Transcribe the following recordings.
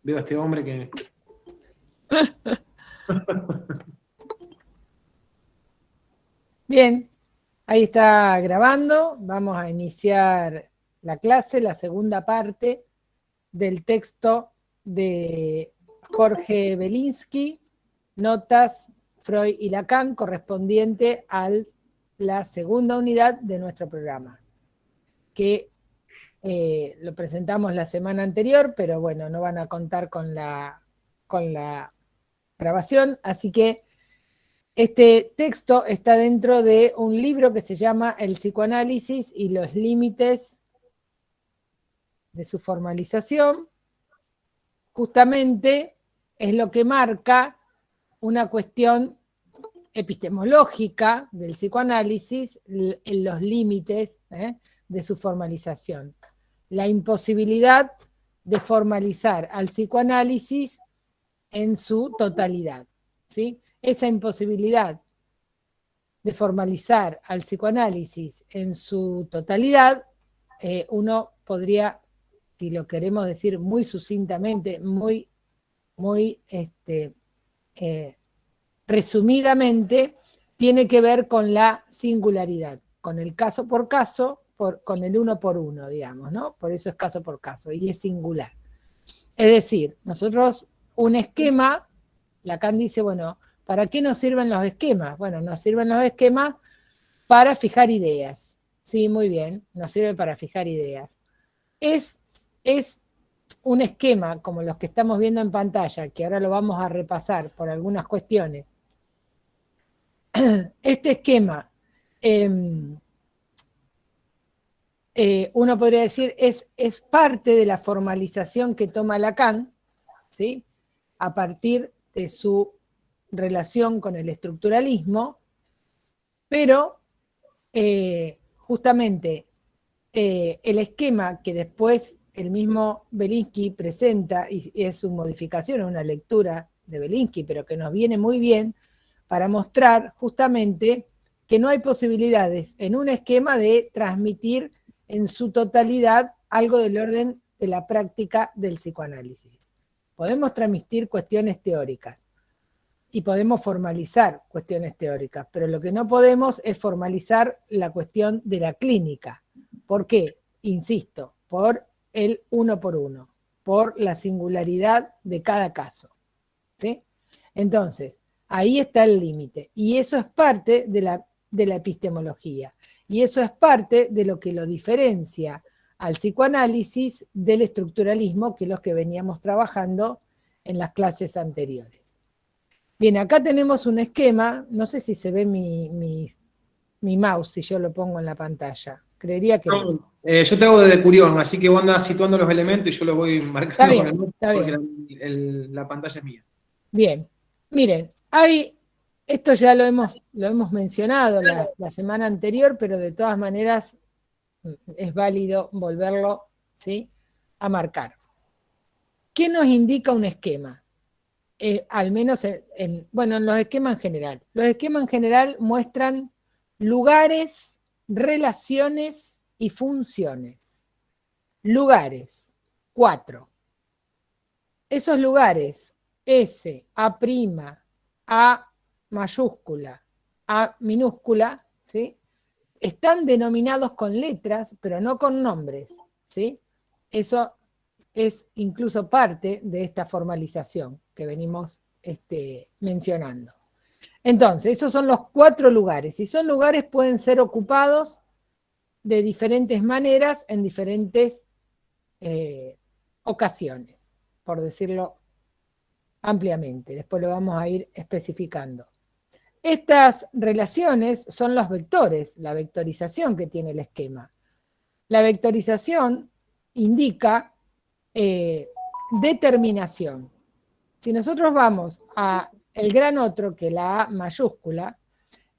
veo a este hombre que... Bien, ahí está grabando. Vamos a iniciar la clase, la segunda parte del texto de Jorge Belinsky, Notas, Freud y Lacan, correspondiente a la segunda unidad de nuestro programa, que lo presentamos la semana anterior, pero bueno, no van a contar con la grabación, así que este texto está dentro de un libro que se llama El psicoanálisis y los límites de su formalización. Justamente es lo que marca una cuestión epistemológica del psicoanálisis en los límites de su formalización. La imposibilidad de formalizar al psicoanálisis en su totalidad, ¿sí? Esa imposibilidad de formalizar al psicoanálisis en su totalidad, uno podría, si lo queremos decir muy sucintamente, muy resumidamente, tiene que ver con la singularidad, con el caso por caso, con el uno por uno, digamos, ¿no? Por eso es caso por caso, y es singular. Es decir, nosotros un esquema, Lacan dice, bueno, ¿para qué nos sirven los esquemas? Bueno, nos sirven los esquemas para fijar ideas. Sí, muy bien, nos sirve para fijar ideas. Es un esquema como los que estamos viendo en pantalla, que ahora lo vamos a repasar por algunas cuestiones. Este esquema, uno podría decir, es parte de la formalización que toma Lacan, ¿sí? A partir de su relación con el estructuralismo, pero justamente el esquema que después el mismo Belinsky presenta, y es su modificación, una lectura de Belinsky, pero que nos viene muy bien para mostrar justamente que no hay posibilidades en un esquema de transmitir en su totalidad algo del orden de la práctica del psicoanálisis. Podemos transmitir cuestiones teóricas y podemos formalizar cuestiones teóricas, pero lo que no podemos es formalizar la cuestión de la clínica. ¿Por qué? Insisto, por el uno por uno, por la singularidad de cada caso, ¿sí? Entonces, ahí está el límite, y eso es parte de la epistemología, y eso es parte de lo que lo diferencia al psicoanálisis del estructuralismo, que es lo que veníamos trabajando en las clases anteriores. Bien, acá tenemos un esquema, no sé si se ve mi mouse si yo lo pongo en la pantalla, creería que no. Yo te hago de decurión, así que vos andás situando los elementos y yo los voy marcando con el mouse porque la pantalla es mía. Bien, miren, esto ya lo hemos mencionado la semana anterior, pero de todas maneras es válido volverlo, ¿sí?, a marcar. ¿Qué nos indica un esquema? Al menos en los esquemas en general. Los esquemas en general muestran lugares, relaciones y funciones. Lugares, 4. Esos lugares, S, A', A mayúscula, A minúscula, ¿sí?, están denominados con letras, pero no con nombres, ¿sí? Eso es incluso parte de esta formalización que venimos mencionando. Entonces, esos son los 4 lugares, y son lugares pueden ser ocupados de diferentes maneras en diferentes ocasiones, por decirlo ampliamente. Después lo vamos a ir especificando. Estas relaciones son los vectores, la vectorización que tiene el esquema. La vectorización indica determinación. Si nosotros vamos a el gran otro, que la A mayúscula,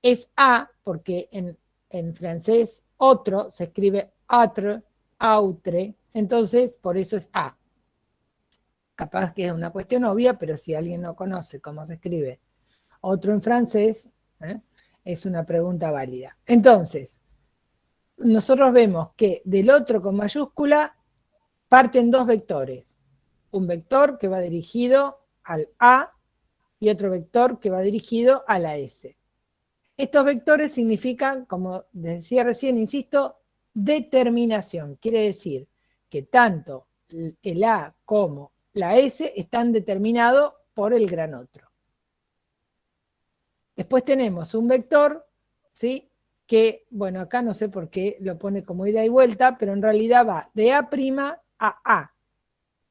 es A, porque en francés otro se escribe autre, autre, entonces por eso es A. Capaz que es una cuestión obvia, pero si alguien no conoce cómo se escribe otro en francés, es una pregunta válida. Entonces, nosotros vemos que del otro con mayúscula parten 2 vectores. un vector que va dirigido al A y otro vector que va dirigido a la S. Estos vectores significan, como decía recién, insisto, determinación. Quiere decir que tanto el A como la S están determinados por el gran otro. Después tenemos un vector, ¿sí? Que, bueno, acá no sé por qué lo pone como ida y vuelta, pero en realidad va de A' a A,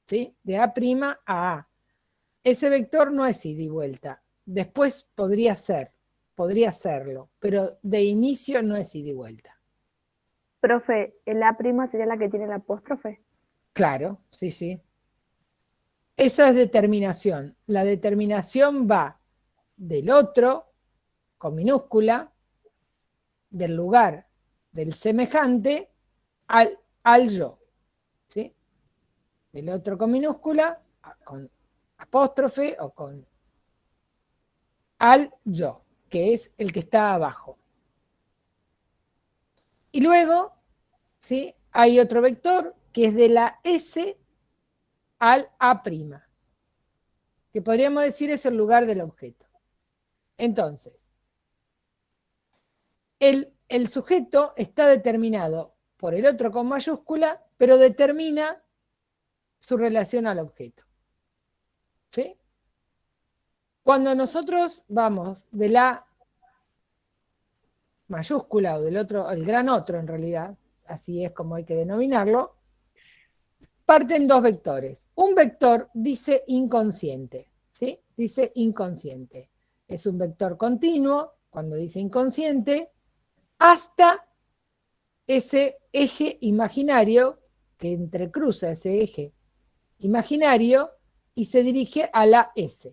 ¿sí? De A' a A. Ese vector no es ida y vuelta. Después podría serlo, pero de inicio no es ida y vuelta. Profe, ¿el A' sería la que tiene el apóstrofe? Claro, sí, sí. Esa es determinación. La determinación va del otro, con minúscula, del lugar del semejante, al yo. ¿Sí? Del otro con minúscula, con apóstrofe o con al yo, que es el que está abajo. Y luego, ¿sí? Hay otro vector que es de la S al A', que podríamos decir es el lugar del objeto. Entonces, el sujeto está determinado por el otro con mayúscula, pero determina su relación al objeto. ¿Sí? Cuando nosotros vamos de la mayúscula o del otro, el gran otro en realidad, así es como hay que denominarlo, parten dos vectores. Un vector dice inconsciente, ¿sí? Dice inconsciente. Es un vector continuo, cuando dice inconsciente, hasta ese eje imaginario que entrecruza ese eje imaginario y se dirige a la S.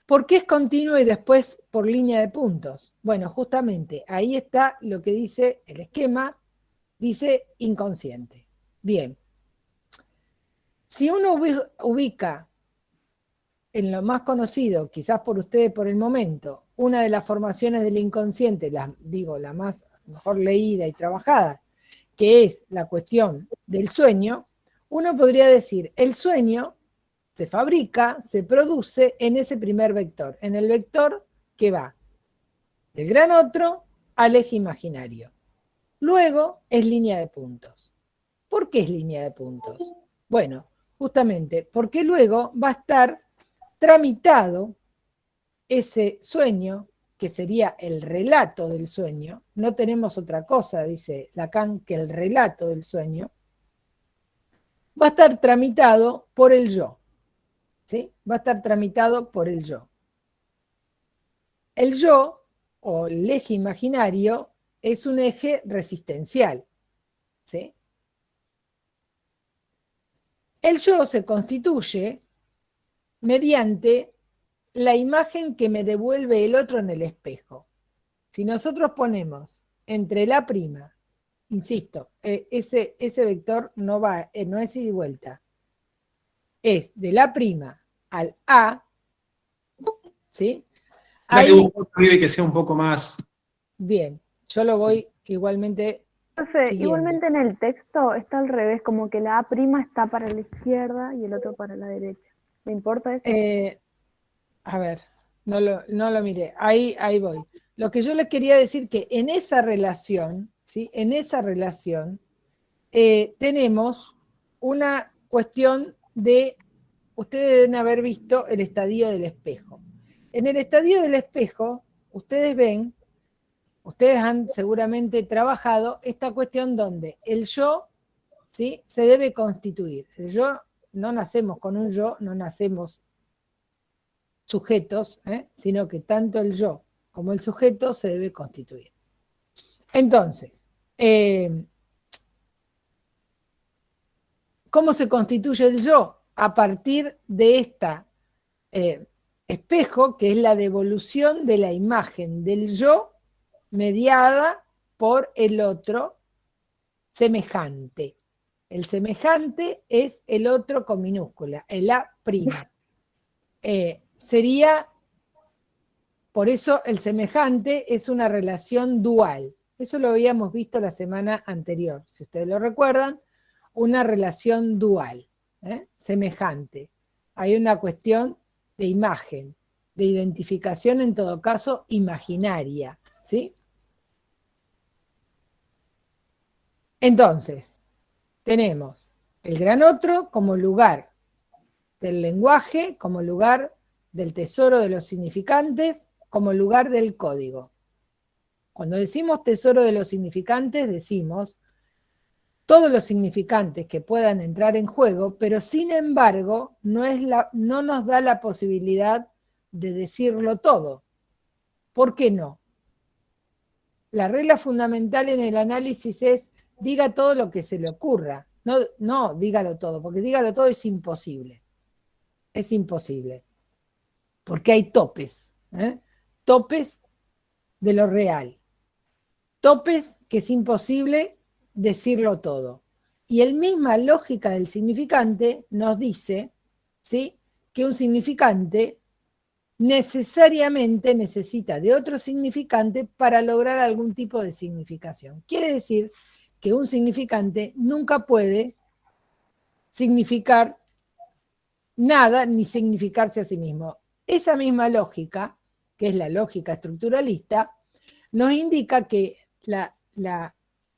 ¿Por qué es continuo y después por línea de puntos? Bueno, justamente ahí está lo que dice el esquema, dice inconsciente. Bien. Si uno ubica en lo más conocido, quizás por ustedes por el momento, una de las formaciones del inconsciente, la más mejor leída y trabajada, que es la cuestión del sueño, uno podría decir, el sueño se fabrica, se produce en ese primer vector, en el vector que va del gran otro al eje imaginario. Luego es línea de puntos. ¿Por qué es línea de puntos? Bueno, justamente porque luego va a estar tramitado ese sueño, que sería el relato del sueño. No tenemos otra cosa, dice Lacan, que el relato del sueño. Va a estar tramitado por el yo. ¿Sí? Va a estar tramitado por el yo. El yo, o el eje imaginario, es un eje resistencial. ¿Sí? El yo se constituye mediante la imagen que me devuelve el otro en el espejo. Si nosotros ponemos entre la prima, insisto, ese vector no es ida y vuelta, es de la prima al A, ¿sí? Ahí, que sea un poco más... Bien, yo lo voy igualmente Profe, siguiendo. igualmente en el texto está al revés, como que la A' está para la izquierda y el otro para la derecha. ¿Me importa eso? A ver, no lo miré. Ahí voy. Lo que yo les quería decir que en esa relación, ¿sí? En esa relación tenemos una cuestión de, ustedes deben haber visto el estadio del espejo. En el estadio del espejo, ustedes han seguramente trabajado esta cuestión donde el yo, ¿sí? Se debe constituir. El yo, no nacemos con un yo, no nacemos sujetos, sino que tanto el yo como el sujeto se debe constituir. Entonces, ¿cómo se constituye el yo? A partir de esta espejo, que es la devolución de la imagen del yo mediada por el otro semejante. El semejante es el otro con minúscula, el A'. Sería, por eso el semejante es una relación dual. Eso lo habíamos visto la semana anterior, si ustedes lo recuerdan, una relación dual. semejante. Hay una cuestión de imagen, de identificación, en todo caso, imaginaria, ¿sí? Entonces, tenemos el gran otro como lugar del lenguaje, como lugar del tesoro de los significantes, como lugar del código. Cuando decimos tesoro de los significantes, decimos todos los significantes que puedan entrar en juego, pero sin embargo no nos da la posibilidad de decirlo todo. ¿Por qué no? La regla fundamental en el análisis es diga todo lo que se le ocurra. No dígalo todo, porque dígalo todo es imposible. Es imposible. Porque hay topes. Topes de lo real. Topes que es imposible decirlo todo. Y la misma lógica del significante nos dice, ¿sí?, que un significante necesariamente necesita de otro significante para lograr algún tipo de significación. Quiere decir que un significante nunca puede significar nada ni significarse a sí mismo. Esa misma lógica, que es la lógica estructuralista, nos indica que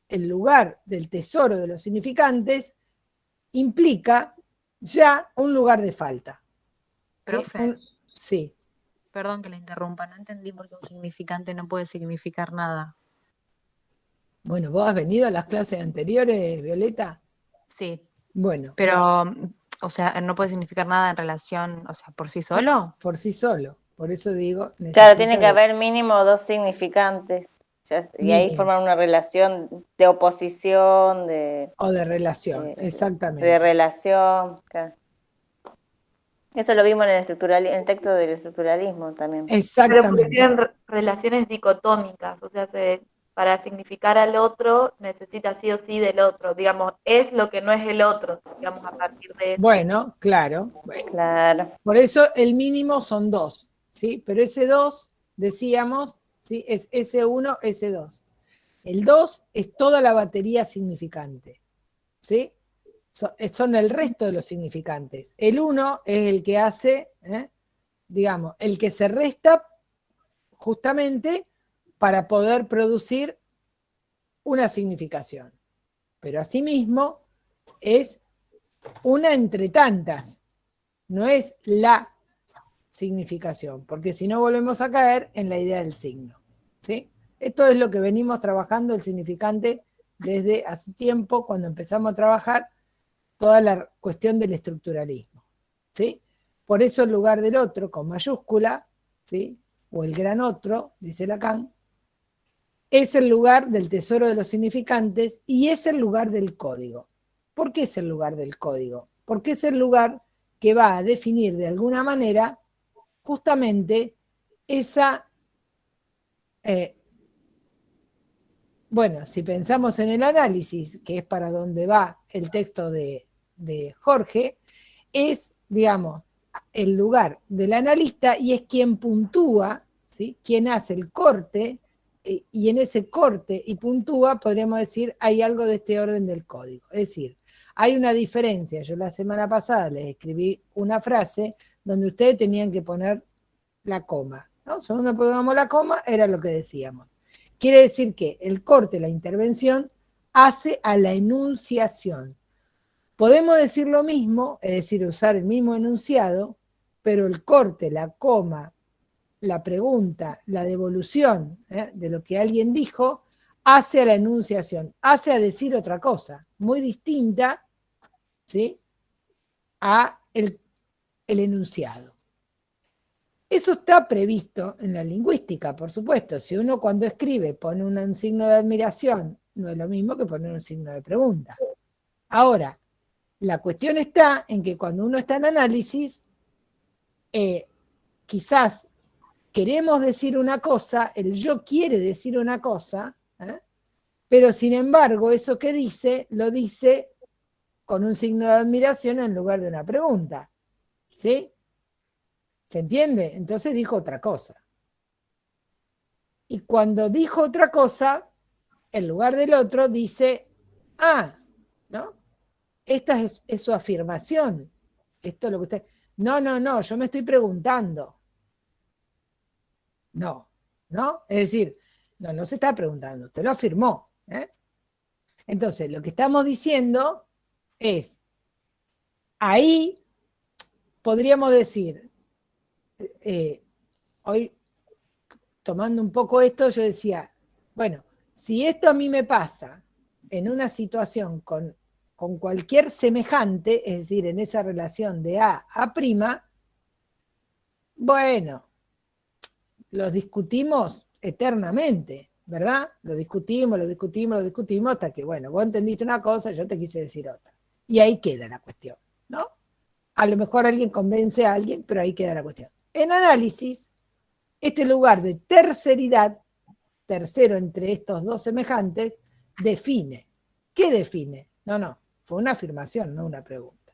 el lugar del tesoro de los significantes implica ya un lugar de falta. Profe, sí. Perdón que la interrumpa, no entendí por qué un significante no puede significar nada. Bueno, ¿vos has venido a las clases anteriores, Violeta? Sí. Bueno. Pero, o sea, no puede significar nada en relación, o sea, por sí solo. Por sí solo, por eso digo... Claro, tiene que haber mínimo dos significantes. Y ahí mínimo. forman una relación de oposición, o de relación, exactamente. De relación, claro. Eso lo vimos en el texto del estructuralismo también. Exactamente. Pero tienen relaciones dicotómicas, o sea, para significar al otro necesita sí o sí del otro, digamos, es lo que no es el otro, digamos, a partir de eso. Bueno, claro. Claro. Por eso el mínimo son 2, ¿sí? Pero ese 2, decíamos, ¿sí?, es S1, S2. El 2 es toda la batería significante, ¿sí? Son el resto de los significantes. El 1 es el que hace, digamos, el que se resta justamente para poder producir una significación. Pero asimismo es una entre tantas, no es la significación, porque si no volvemos a caer en la idea del signo, ¿sí? Esto es lo que venimos trabajando el significante desde hace tiempo, cuando empezamos a trabajar toda la cuestión del estructuralismo, ¿sí? Por eso el lugar del otro con mayúscula, ¿sí?, o el gran otro, dice Lacan, es el lugar del tesoro de los significantes y es el lugar del código. ¿Por qué es el lugar del código? Porque es el lugar que va a definir de alguna manera justamente esa... bueno, si pensamos en el análisis, que es para donde va el texto de Jorge, es, digamos, el lugar del analista y es quien puntúa, ¿sí?, quien hace el corte, y en ese corte y puntúa, podríamos decir, hay algo de este orden del código. Es decir, hay una diferencia. Yo la semana pasada les escribí una frase donde ustedes tenían que poner la coma, ¿no? Según no poníamos la coma, era lo que decíamos. Quiere decir que el corte, la intervención, hace a la enunciación. Podemos decir lo mismo, es decir, usar el mismo enunciado, pero el corte, la coma, la pregunta, la devolución de lo que alguien dijo, hace a la enunciación, hace a decir otra cosa, muy distinta, ¿sí?, a el enunciado. Eso está previsto en la lingüística, por supuesto. Si uno cuando escribe pone un signo de admiración, no es lo mismo que poner un signo de pregunta. Ahora, la cuestión está en que cuando uno está en análisis, quizás queremos decir una cosa, el yo quiere decir una cosa, pero sin embargo eso que dice, lo dice con un signo de admiración en lugar de una pregunta. ¿Sí? ¿Se entiende? Entonces dijo otra cosa. Y cuando dijo otra cosa, en lugar del otro dice, ¿no? esta es su afirmación. Esto es lo que usted... No, yo me estoy preguntando. No, es decir, no se está preguntando, usted lo afirmó. Entonces, lo que estamos diciendo es, ahí podríamos decir, hoy tomando un poco esto, yo decía, bueno, si esto a mí me pasa en una situación con cualquier semejante, es decir, en esa relación de A a prima, bueno, los discutimos eternamente, ¿verdad? Lo discutimos hasta que, bueno, vos entendiste una cosa, yo te quise decir otra. Y ahí queda la cuestión, ¿no? A lo mejor alguien convence a alguien, pero ahí queda la cuestión. En análisis, este lugar de terceridad, tercero entre estos dos semejantes, define. ¿Qué define? No, fue una afirmación, no una pregunta.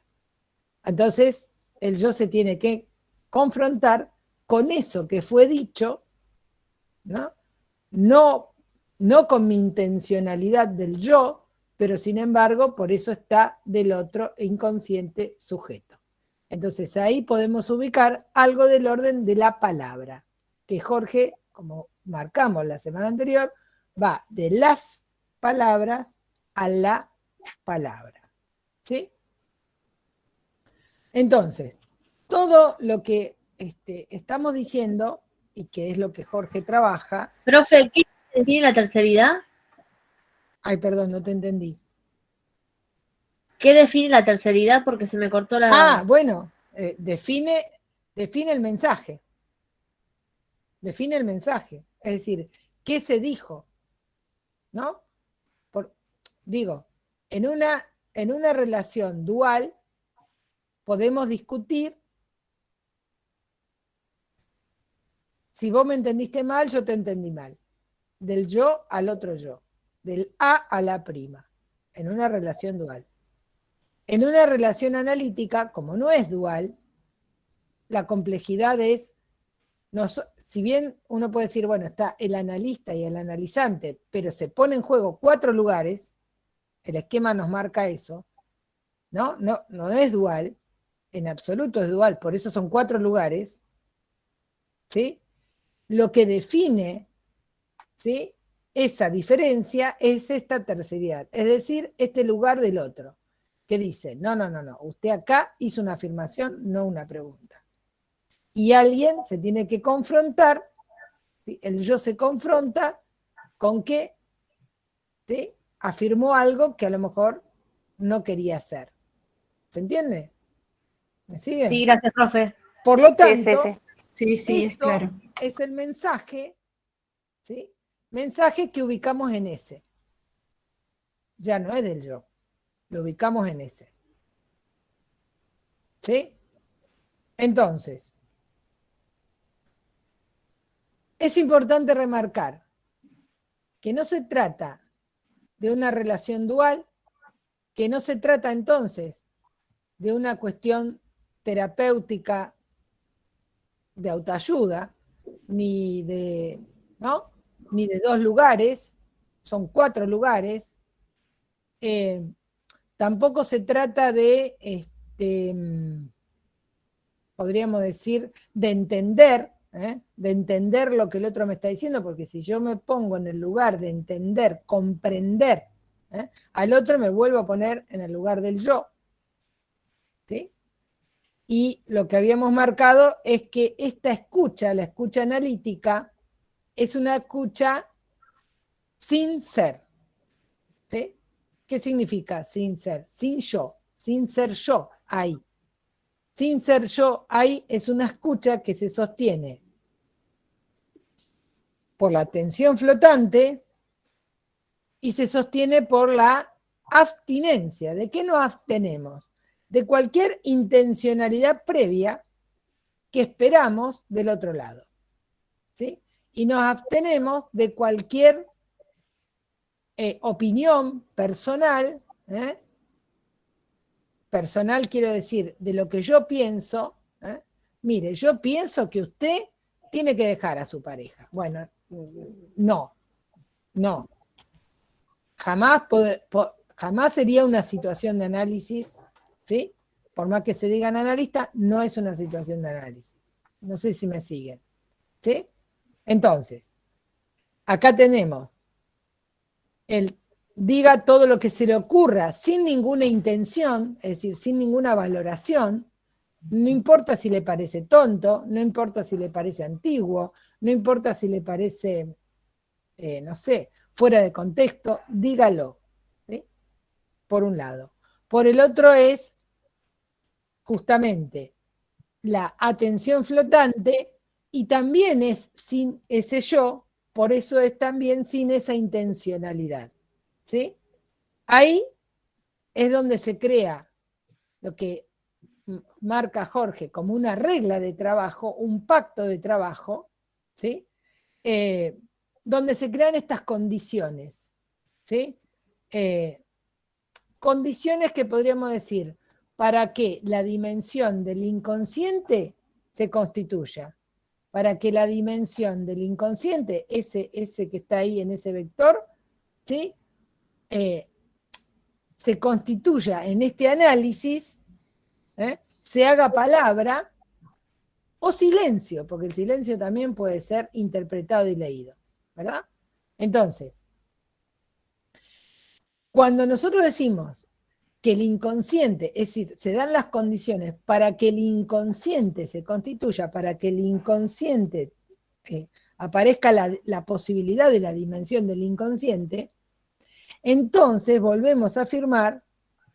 Entonces, el yo se tiene que confrontar con eso que fue dicho, ¿no? No con mi intencionalidad del yo, pero sin embargo, por eso está del otro inconsciente sujeto. Entonces, ahí podemos ubicar algo del orden de la palabra, que Jorge, como marcamos la semana anterior, va de las palabras a la palabra. ¿Sí? Entonces, todo lo que estamos diciendo, y que es lo que Jorge trabaja... Profe, ¿qué define la terceridad? Ay, perdón, no te entendí. ¿Qué define la terceridad? Porque se me cortó la... Bueno, define el mensaje. Define el mensaje. Es decir, ¿qué se dijo? ¿No? Digo, en una relación dual podemos discutir. Si vos me entendiste mal, yo te entendí mal. Del yo al otro yo. Del A a la prima. En una relación dual. En una relación analítica, como no es dual, la complejidad es, si bien uno puede decir, bueno, está el analista y el analizante, pero se pone en juego 4 lugares, el esquema nos marca eso, no es dual, en absoluto es dual, por eso son 4 lugares, ¿sí? Lo que define, ¿sí?, esa diferencia es esta terceridad, es decir, este lugar del otro, que dice, no, usted acá hizo una afirmación, no una pregunta. Y alguien se tiene que confrontar, ¿sí?, el yo se confronta con que, ¿sí?, afirmó algo que a lo mejor no quería hacer. ¿Se entiende? ¿Me siguen? Sí, gracias, profe. Por lo tanto, Sí, es claro. Es el mensaje, ¿sí?, mensaje que ubicamos en ese. Ya no es del yo, lo ubicamos en ese. ¿Sí? Entonces, es importante remarcar que no se trata de una relación dual, que no se trata entonces de una cuestión terapéutica de autoayuda, ni de 2 lugares, son 4 lugares. Tampoco se trata de, podríamos decir, de entender lo que el otro me está diciendo, porque si yo me pongo en el lugar de entender, comprender, al otro me vuelvo a poner en el lugar del yo. ¿Sí? Y lo que habíamos marcado es que esta escucha, la escucha analítica, es una escucha sin ser. ¿Sí? ¿Qué significa sin ser? Sin yo, sin ser yo ahí. Sin ser yo ahí es una escucha que se sostiene por la atención flotante y se sostiene por la abstinencia. ¿De qué nos abstenemos? De cualquier intencionalidad previa que esperamos del otro lado. ¿Sí? Y nos abstenemos de cualquier opinión personal, personal quiero decir, de lo que yo pienso, mire, yo pienso que usted tiene que dejar a su pareja. Bueno, no. Jamás jamás sería una situación de análisis, ¿sí? Por más que se digan analista, no es una situación de análisis. No sé si me siguen, ¿sí? Entonces, acá tenemos el diga todo lo que se le ocurra sin ninguna intención, es decir, sin ninguna valoración, no importa si le parece tonto, no importa si le parece antiguo, no importa si le parece, no sé, fuera de contexto, dígalo, ¿sí? Por un lado. Por el otro es justamente la atención flotante y también es sin ese yo, por eso es también sin esa intencionalidad, ¿sí? Ahí es donde se crea lo que marca Jorge como una regla de trabajo, un pacto de trabajo, ¿sí? Donde se crean estas condiciones, ¿sí? Condiciones que podríamos decir para que la dimensión del inconsciente se constituya, para que la dimensión del inconsciente, ese que está ahí en ese vector, ¿sí? Se constituya en este análisis, se haga palabra o silencio, porque el silencio también puede ser interpretado y leído, ¿verdad? Entonces, cuando nosotros decimos que el inconsciente, es decir, se dan las condiciones para que el inconsciente se constituya, para que el inconsciente aparezca la posibilidad de la dimensión del inconsciente, entonces volvemos a afirmar,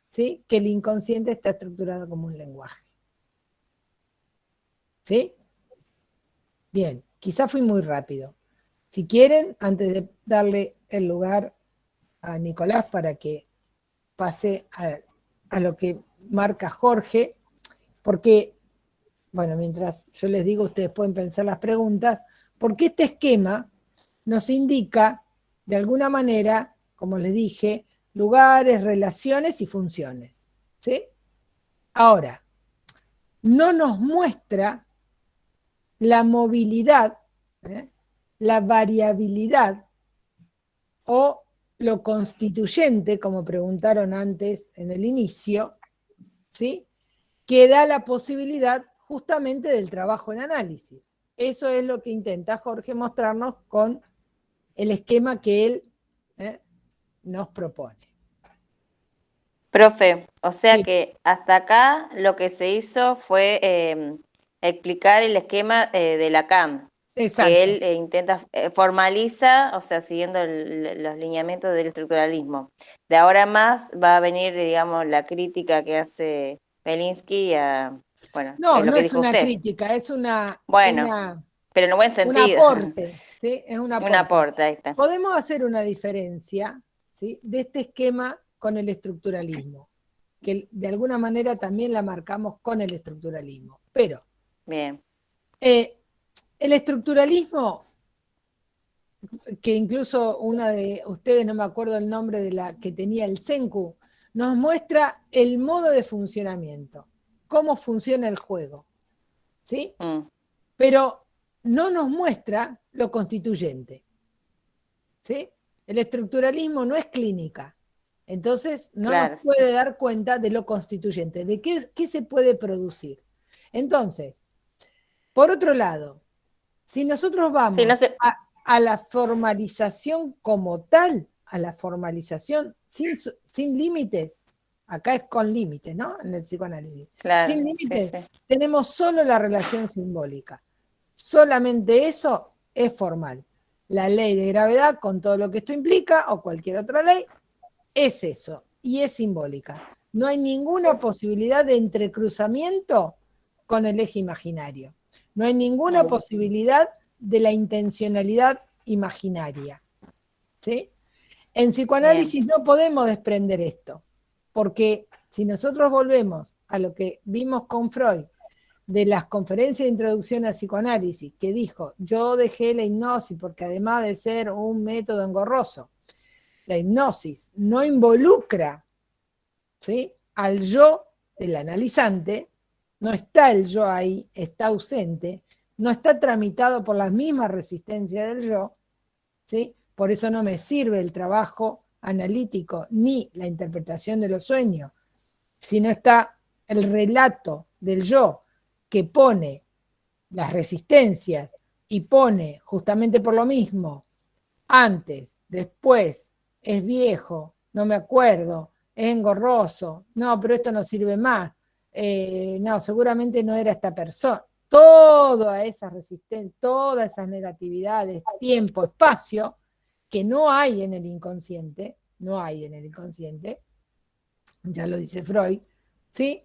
¿sí?, que el inconsciente está estructurado como un lenguaje. ¿Sí? Bien, quizá fui muy rápido. Si quieren, antes de darle el lugar a Nicolás para que pase a lo que marca Jorge, porque, bueno, mientras yo les digo, ustedes pueden pensar las preguntas, porque este esquema nos indica, de alguna manera, como les dije, lugares, relaciones y funciones. ¿Sí? Ahora, no nos muestra la movilidad, la variabilidad o lo constituyente, como preguntaron antes en el inicio, ¿sí?, que da la posibilidad justamente del trabajo en análisis. Eso es lo que intenta Jorge mostrarnos con el esquema que él nos propone. Profe, o sea Sí. que hasta acá lo que se hizo fue explicar el esquema de Lacan, Exacto. que él intenta, formaliza, o sea, siguiendo los lineamientos del estructuralismo. De ahora en más va a venir, digamos, la crítica que hace Belinsky a, bueno, No, es lo no que es dijo una usted. crítica, es Bueno, pero en buen un sentido. aporte, ¿sí? Es un aporte. Un aporte, ahí está. Podemos hacer una diferencia, ¿sí?, de este esquema con el estructuralismo, que de alguna manera también la marcamos con el estructuralismo. Pero Bien. el estructuralismo, que incluso una de ustedes, no me acuerdo el nombre de la que tenía el Senku, nos muestra el modo de funcionamiento, cómo funciona el juego, ¿sí? Pero no nos muestra lo constituyente, ¿sí? El estructuralismo no es clínica, entonces no Claro, nos puede dar cuenta de lo constituyente, de qué se puede producir. Entonces, por otro lado, si nosotros vamos sí, no sé. a la formalización como tal, a la formalización sin límites, acá es con límites, ¿no? En el psicoanálisis. Claro, Sin límites, sí, sí. tenemos solo la relación simbólica. Solamente eso es formal. La ley de gravedad, con todo lo que esto implica, o cualquier otra ley, es eso, y es simbólica. No hay ninguna posibilidad de entrecruzamiento con el eje imaginario. No hay ninguna posibilidad de la intencionalidad imaginaria. ¿Sí? En psicoanálisis no podemos desprender esto, porque si nosotros volvemos a lo que vimos con Freud, de las conferencias de introducción al psicoanálisis, que dijo, yo dejé la hipnosis porque además de ser un método engorroso, la hipnosis no involucra, ¿sí?, al yo del analizante, no está el yo ahí, está ausente, no está tramitado por las mismas resistencias del yo, ¿sí? Por eso no me sirve el trabajo analítico ni la interpretación de los sueños, sino está el relato del yo que pone las resistencias y pone justamente por lo mismo, antes, después, es viejo, no me acuerdo, es engorroso, no, pero esto no sirve más, no, seguramente no era esta persona. Toda esa resistencia, todas esas negatividades, tiempo, espacio, que no hay en el inconsciente, ya lo dice Freud, ¿sí?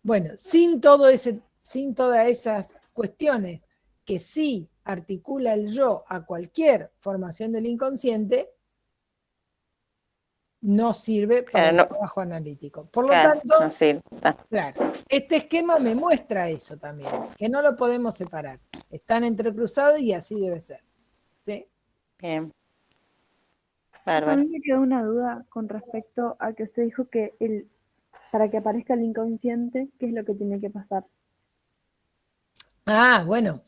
Bueno, sin todas esas cuestiones que sí articula el yo a cualquier formación del inconsciente, no sirve para el trabajo analítico. Por lo tanto, no sirve. Claro, este esquema me muestra eso también, que no lo podemos separar. Están entrecruzados y así debe ser. ¿Sí? Bien. A mí me quedó una duda con respecto a que usted dijo que para que aparezca el inconsciente, ¿qué es lo que tiene que pasar? Ah, bueno,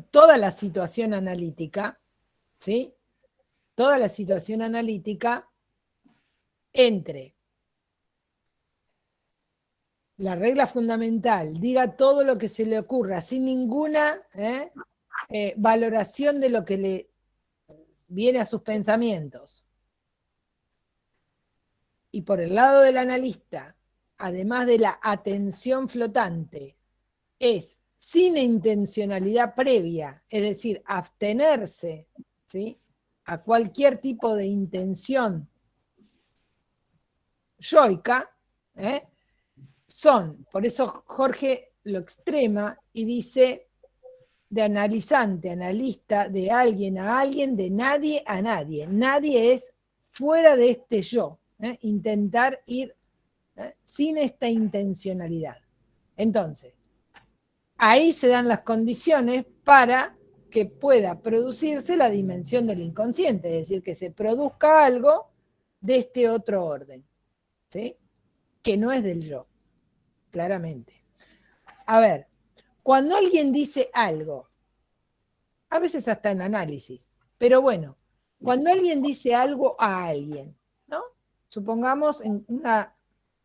toda la situación analítica, ¿sí? Toda la situación analítica entre la regla fundamental, diga todo lo que se le ocurra, sin ninguna valoración de lo que le viene a sus pensamientos. Y por el lado del analista, además de la atención flotante, es sin intencionalidad previa, es decir, abstenerse, ¿sí?, a cualquier tipo de intención yoica, por eso Jorge lo extrema y dice de analizante, analista, de alguien a alguien, de nadie a nadie. Nadie es fuera de este yo. Intentar ir sin esta intencionalidad. Entonces, ahí se dan las condiciones para que pueda producirse la dimensión del inconsciente, es decir, que se produzca algo de este otro orden, ¿sí?, que no es del yo, claramente. A ver, cuando alguien dice algo, a veces hasta en análisis, pero bueno, cuando alguien dice algo a alguien, ¿no? Supongamos en una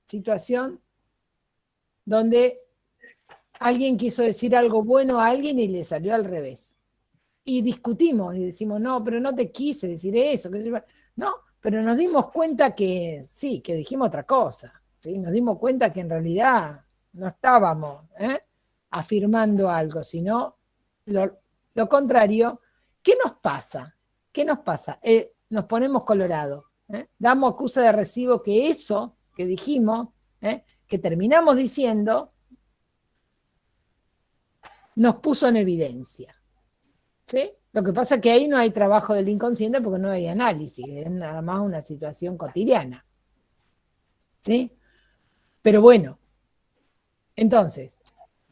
situación donde alguien quiso decir algo bueno a alguien y le salió al revés. Y discutimos y decimos, no, pero no te quise decir eso. No, pero nos dimos cuenta que sí, que dijimos otra cosa. ¿Sí? Nos dimos cuenta que en realidad no estábamos afirmando algo, sino lo contrario. ¿Qué nos pasa? ¿Qué nos pasa? Nos ponemos colorados. Damos acusa de recibo que eso que dijimos, que terminamos diciendo, nos puso en evidencia. ¿Sí? Lo que pasa es que ahí no hay trabajo del inconsciente porque no hay análisis, es nada más una situación cotidiana. ¿Sí? Pero bueno, entonces,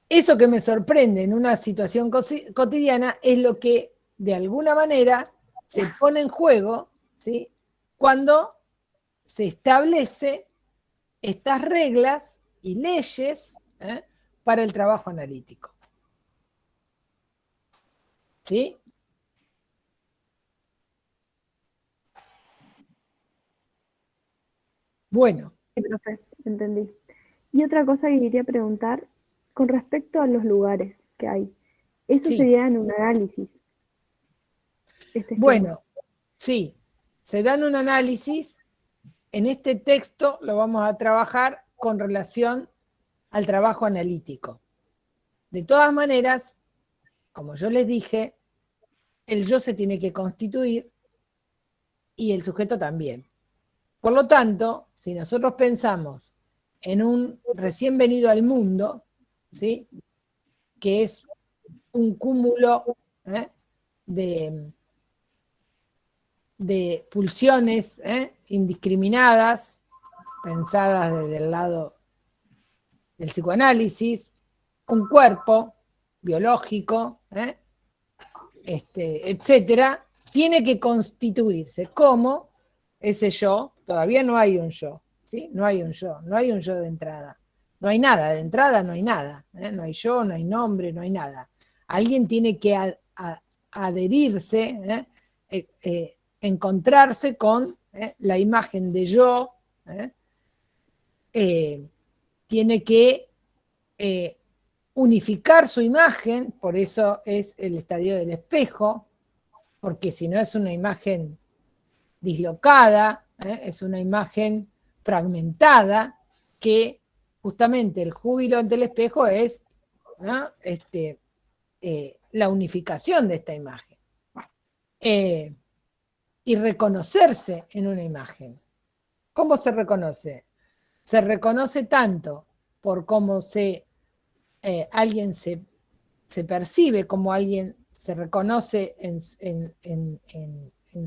eso que me sorprende en una situación cotidiana es lo que de alguna manera se pone en juego, ¿sí?, cuando se establece estas reglas y leyes para el trabajo analítico. ¿Sí? Bueno. Sí, profe, entendí. Y otra cosa que quería preguntar, con respecto a los lugares que hay, eso sería en un análisis. Bueno, sí, se dan un análisis. En este texto lo vamos a trabajar con relación al trabajo analítico. De todas maneras, como yo les dije, el yo se tiene que constituir y el sujeto también. Por lo tanto, si nosotros pensamos en un recién venido al mundo, ¿sí?, que es un cúmulo de pulsiones indiscriminadas, pensadas desde el lado del psicoanálisis, un cuerpo biológico, etcétera, tiene que constituirse como ese yo. Todavía no hay un yo, ¿sí? No hay un yo de entrada. No hay nada, de entrada no hay nada, no hay yo, no hay nombre, no hay nada. Alguien tiene que adherirse, encontrarse con la imagen de yo, tiene que unificar su imagen, por eso es el estadio del espejo, porque si no es una imagen dislocada, es una imagen fragmentada, que justamente el júbilo ante el espejo es, ¿no?, la unificación de esta imagen. Y reconocerse en una imagen. ¿Cómo se reconoce? Se reconoce tanto por cómo alguien se percibe, como alguien se reconoce en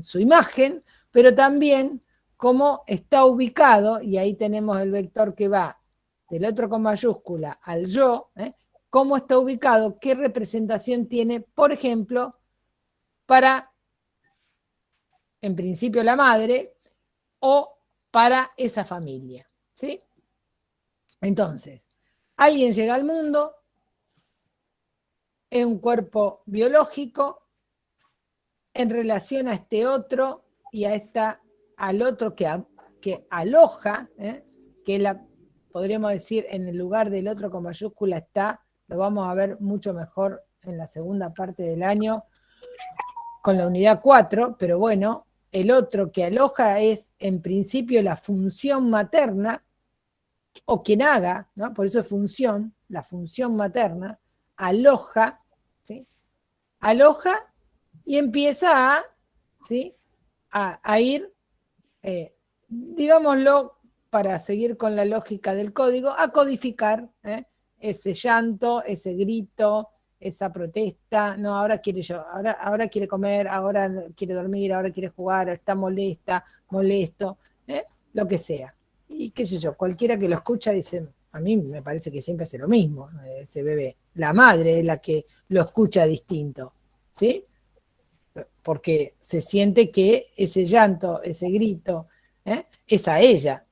su imagen, pero también cómo está ubicado, y ahí tenemos el vector que va del otro con mayúscula al yo, cómo está ubicado, qué representación tiene, por ejemplo, para, en principio, la madre, o para esa familia, ¿sí? Entonces, alguien llega al mundo, es un cuerpo biológico, en relación a este otro y al otro que aloja, que podríamos decir, en el lugar del otro con mayúscula está, lo vamos a ver mucho mejor en la segunda parte del año, con la unidad 4, pero bueno, el otro que aloja es en principio la función materna, o quien haga, ¿no? Por eso es función, la función materna, aloja, ¿sí? Aloja y empieza a ir, digámoslo, para seguir con la lógica del código, a codificar ese llanto, ese grito, esa protesta, no, ahora ahora quiere comer, ahora quiere dormir, ahora quiere jugar, está molesta, molesto, lo que sea. Y qué sé yo, cualquiera que lo escucha dice, a mí me parece que siempre hace lo mismo, ese bebé. La madre es la que lo escucha distinto, ¿sí? Porque se siente que ese llanto, ese grito, es a ella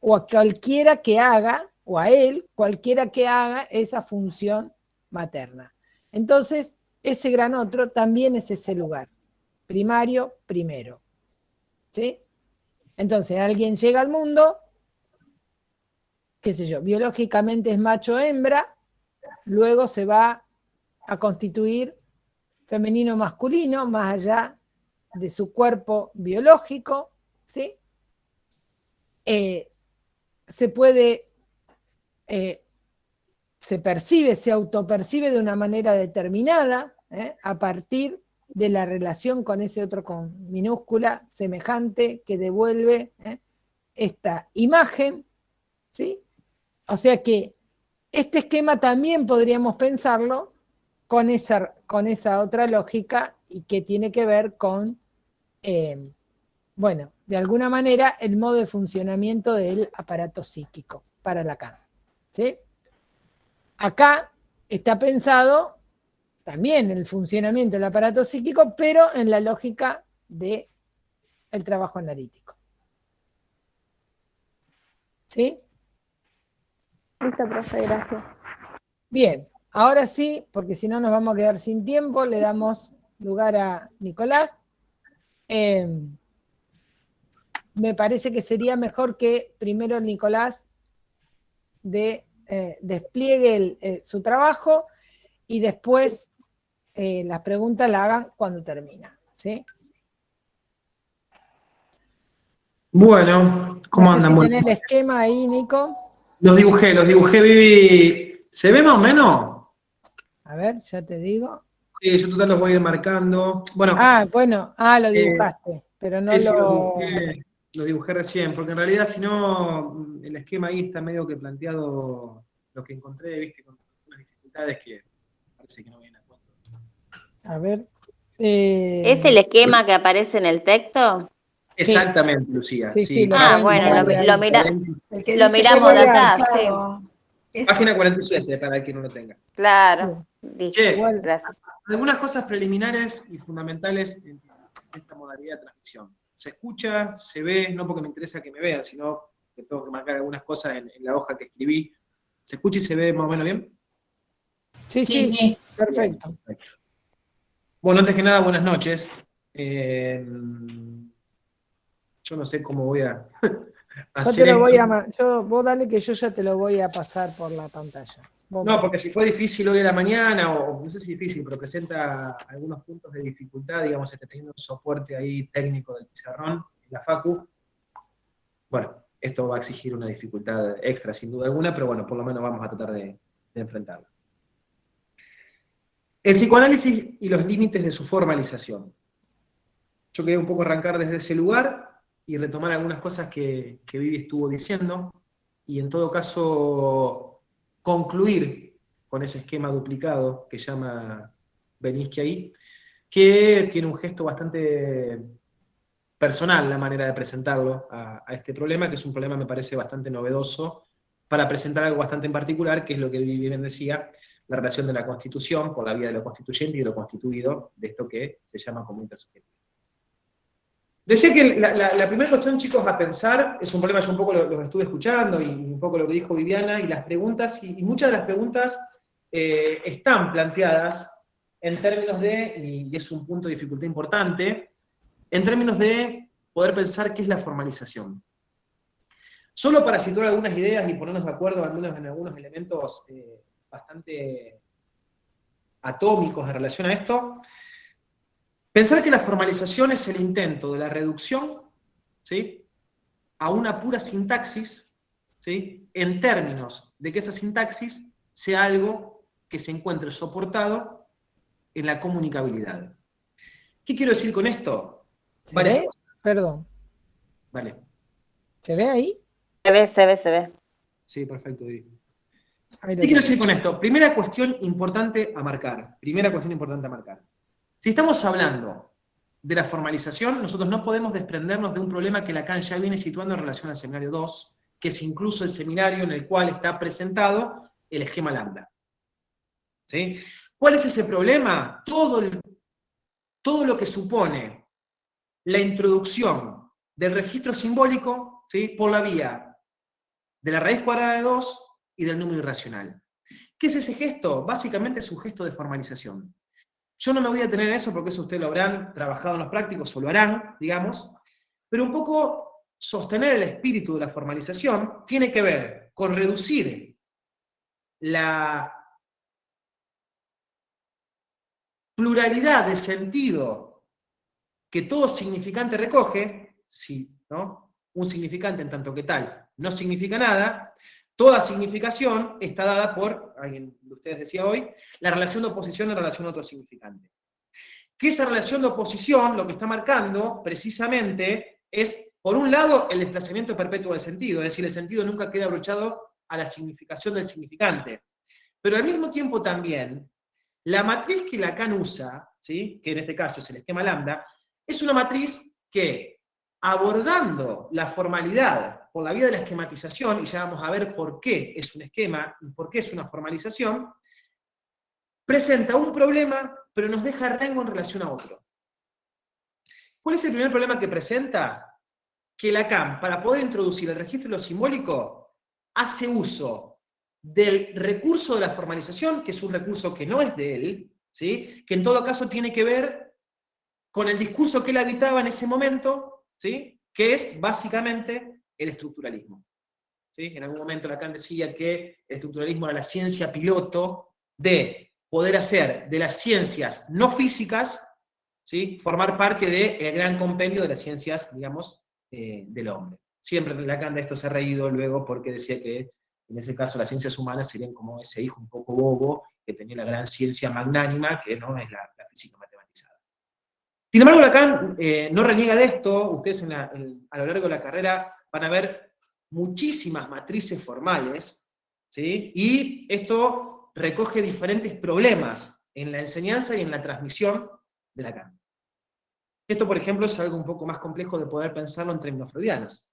o a cualquiera que haga, o a él, cualquiera que haga esa función materna. Entonces, ese gran otro también es ese lugar, primario, primero, ¿sí? Entonces, alguien llega al mundo, qué sé yo, biológicamente es macho hembra, luego se va a constituir femenino masculino, más allá de su cuerpo biológico, ¿sí? Se percibe, se autopercibe de una manera determinada, a partir de la relación con ese otro con minúscula, semejante, que devuelve esta imagen, ¿sí? O sea que este esquema también podríamos pensarlo con esa otra lógica, y que tiene que ver con, bueno, de alguna manera, el modo de funcionamiento del aparato psíquico para Lacan, ¿sí? Acá está pensado también el funcionamiento del aparato psíquico, pero en la lógica del trabajo analítico. ¿Sí? Listo, profe, gracias. Bien, ahora sí, porque si no nos vamos a quedar sin tiempo, le damos lugar a Nicolás. Me parece que sería mejor que primero Nicolás despliegue su trabajo, y después las preguntas las hagan cuando termina, ¿sí? Bueno, ¿cómo andan? Si tenés el esquema ahí, Nico. Los dibujé, Vivi. ¿Se ve más o menos? A ver, ya te digo. Sí, yo total los voy a ir marcando. Bueno, lo dibujaste, pero no sí, lo dibujé recién, porque en realidad si no, el esquema ahí está medio que planteado, lo que encontré, viste, con unas dificultades que parece que no vienen a cuento. A ver. ¿Es el esquema que aparece en el texto? Exactamente, Lucía. Sí, bueno, lo miramos de acá, sí. Página 47, para el que no lo tenga. Claro, listo, gracias. Algunas cosas preliminares y fundamentales en esta modalidad de transmisión. Se escucha, se ve, no porque me interesa que me vean, sino que tengo que marcar algunas cosas en la hoja que escribí. ¿Se escucha y se ve más o menos bien? Sí, perfecto. Bueno, antes que nada, buenas noches. Yo no sé cómo voy a Yo hacer te lo voy esto. vos dale que yo ya te lo voy a pasar por la pantalla. Vos No, vas. porque si fue difícil hoy a la mañana, o no sé si difícil, pero presenta algunos puntos de dificultad, digamos, teniendo un soporte ahí técnico del pizarrón en la facu. Bueno, esto va a exigir una dificultad extra, sin duda alguna, pero bueno, por lo menos vamos a tratar de enfrentarla. El psicoanálisis y los límites de su formalización. Yo quería un poco arrancar desde ese lugar y retomar algunas cosas que Vivi estuvo diciendo, y en todo caso concluir con ese esquema duplicado que llama Belinsky ahí, que tiene un gesto bastante personal la manera de presentarlo a este problema, que es un problema, me parece, bastante novedoso, para presentar algo bastante en particular, que es lo que Vivi bien decía, la relación de la Constitución por la vía de lo constituyente y de lo constituido, de esto que se llama como intersubjetivo. Decía que la primera cuestión, chicos, a pensar, es un problema, yo un poco los estuve escuchando, y un poco lo que dijo Viviana, y las preguntas, y muchas de las preguntas están planteadas en términos de, y es un punto de dificultad importante, en términos de poder pensar qué es la formalización. Solo para situar algunas ideas y ponernos de acuerdo al menos en algunos elementos bastante atómicos en relación a esto, pensar que la formalización es el intento de la reducción, ¿sí?, a una pura sintaxis, ¿sí?, en términos de que esa sintaxis sea algo que se encuentre soportado en la comunicabilidad. ¿Qué quiero decir con esto? ¿Se ve? Perdón. Vale. ¿Se ve ahí? Se ve. Sí, perfecto. ¿Qué Ahí lo quiero tengo. decir con esto? Primera cuestión importante a marcar. Si estamos hablando de la formalización, nosotros no podemos desprendernos de un problema que Lacan ya viene situando en relación al seminario 2, que es incluso el seminario en el cual está presentado el esquema lambda. ¿Sí? ¿Cuál es ese problema? Todo lo que supone la introducción del registro simbólico, ¿sí?, por la vía de la raíz cuadrada de 2 y del número irracional. ¿Qué es ese gesto? Básicamente es un gesto de formalización. Yo no me voy a detener en eso porque eso ustedes lo habrán trabajado en los prácticos o lo harán, digamos, pero un poco sostener el espíritu de la formalización tiene que ver con reducir la pluralidad de sentido que todo significante recoge, si, ¿no?, un significante en tanto que tal no significa nada, toda significación está dada por, alguien de ustedes decía hoy, la relación de oposición en relación a otro significante. Que esa relación de oposición lo que está marcando precisamente es, por un lado, el desplazamiento perpetuo del sentido, es decir, el sentido nunca queda abrochado a la significación del significante. Pero al mismo tiempo también, la matriz que Lacan usa, ¿sí?, que en este caso es el esquema lambda, es una matriz que, abordando la formalidad por la vía de la esquematización, y ya vamos a ver por qué es un esquema y por qué es una formalización, presenta un problema, pero nos deja rango en relación a otro. ¿Cuál es el primer problema que presenta? Que Lacan, para poder introducir el registro de lo simbólico, hace uso del recurso de la formalización, que es un recurso que no es de él, ¿sí?, que en todo caso tiene que ver con el discurso que él habitaba en ese momento, ¿sí?, que es básicamente el estructuralismo. ¿Sí? En algún momento Lacan decía que el estructuralismo era la ciencia piloto de poder hacer de las ciencias no físicas, ¿sí?, formar parte del gran compendio de las ciencias, digamos, del hombre. Siempre Lacan de esto se ha reído luego porque decía que en ese caso las ciencias humanas serían como ese hijo un poco bobo que tenía la gran ciencia magnánima que no es la física matematizada. Sin embargo, Lacan no reniega de esto. Ustedes a lo largo de la carrera van a ver muchísimas matrices formales, ¿sí?, y esto recoge diferentes problemas en la enseñanza y en la transmisión de Lacan. Esto, por ejemplo, es algo un poco más complejo de poder pensarlo en términos freudianos,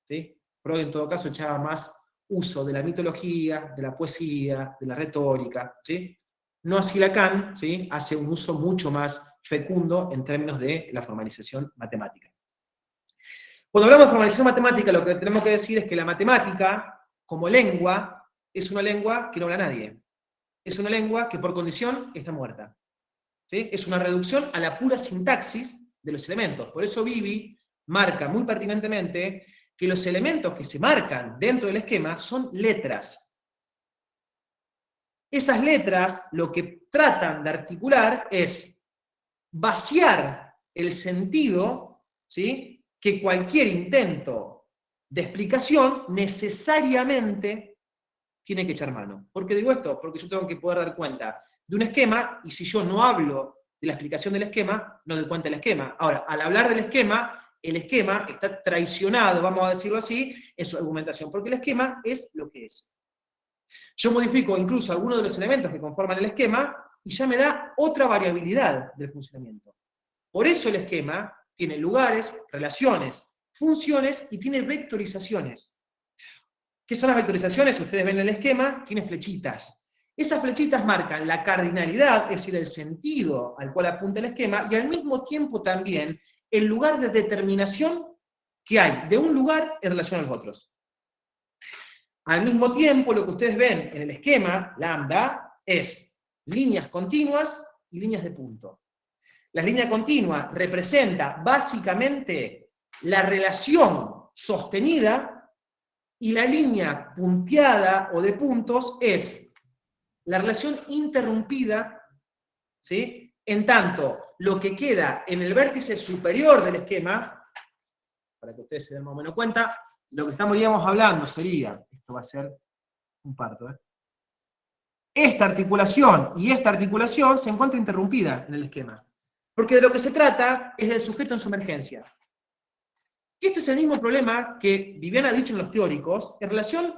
¿sí? Freud, en todo caso, echaba más uso de la mitología, de la poesía, de la retórica, ¿sí? No así Lacan, ¿sí?, hace un uso mucho más fecundo en términos de la formalización matemática. Cuando hablamos de formalización matemática, lo que tenemos que decir es que la matemática, como lengua, es una lengua que no habla a nadie. Es una lengua que por condición está muerta. ¿Sí? Es una reducción a la pura sintaxis de los elementos. Por eso Vivi marca muy pertinentemente que los elementos que se marcan dentro del esquema son letras. Esas letras lo que tratan de articular es vaciar el sentido, ¿sí?, que cualquier intento de explicación necesariamente tiene que echar mano. ¿Por qué digo esto? Porque yo tengo que poder dar cuenta de un esquema, y si yo no hablo de la explicación del esquema, no doy cuenta del esquema. Ahora, al hablar del esquema, el esquema está traicionado, vamos a decirlo así, en su argumentación, porque el esquema es lo que es. Yo modifico incluso algunos de los elementos que conforman el esquema, y ya me da otra variabilidad del funcionamiento. Por eso el esquema tiene lugares, relaciones, funciones, y tiene vectorizaciones. ¿Qué son las vectorizaciones? Ustedes ven el esquema, tiene flechitas. Esas flechitas marcan la cardinalidad, es decir, el sentido al cual apunta el esquema, y al mismo tiempo también el lugar de determinación que hay de un lugar en relación a los otros. Al mismo tiempo, lo que ustedes ven en el esquema, lambda, es líneas continuas y líneas de punto. La línea continua representa básicamente la relación sostenida, y la línea punteada o de puntos es la relación interrumpida, ¿sí?, en tanto lo que queda en el vértice superior del esquema, para que ustedes se den más o menos cuenta, lo que estaríamos hablando sería, esto va a ser un parto, esta articulación y esta articulación se encuentra interrumpida en el esquema, porque de lo que se trata es del sujeto en su emergencia. Y este es el mismo problema que Viviana ha dicho en los teóricos en relación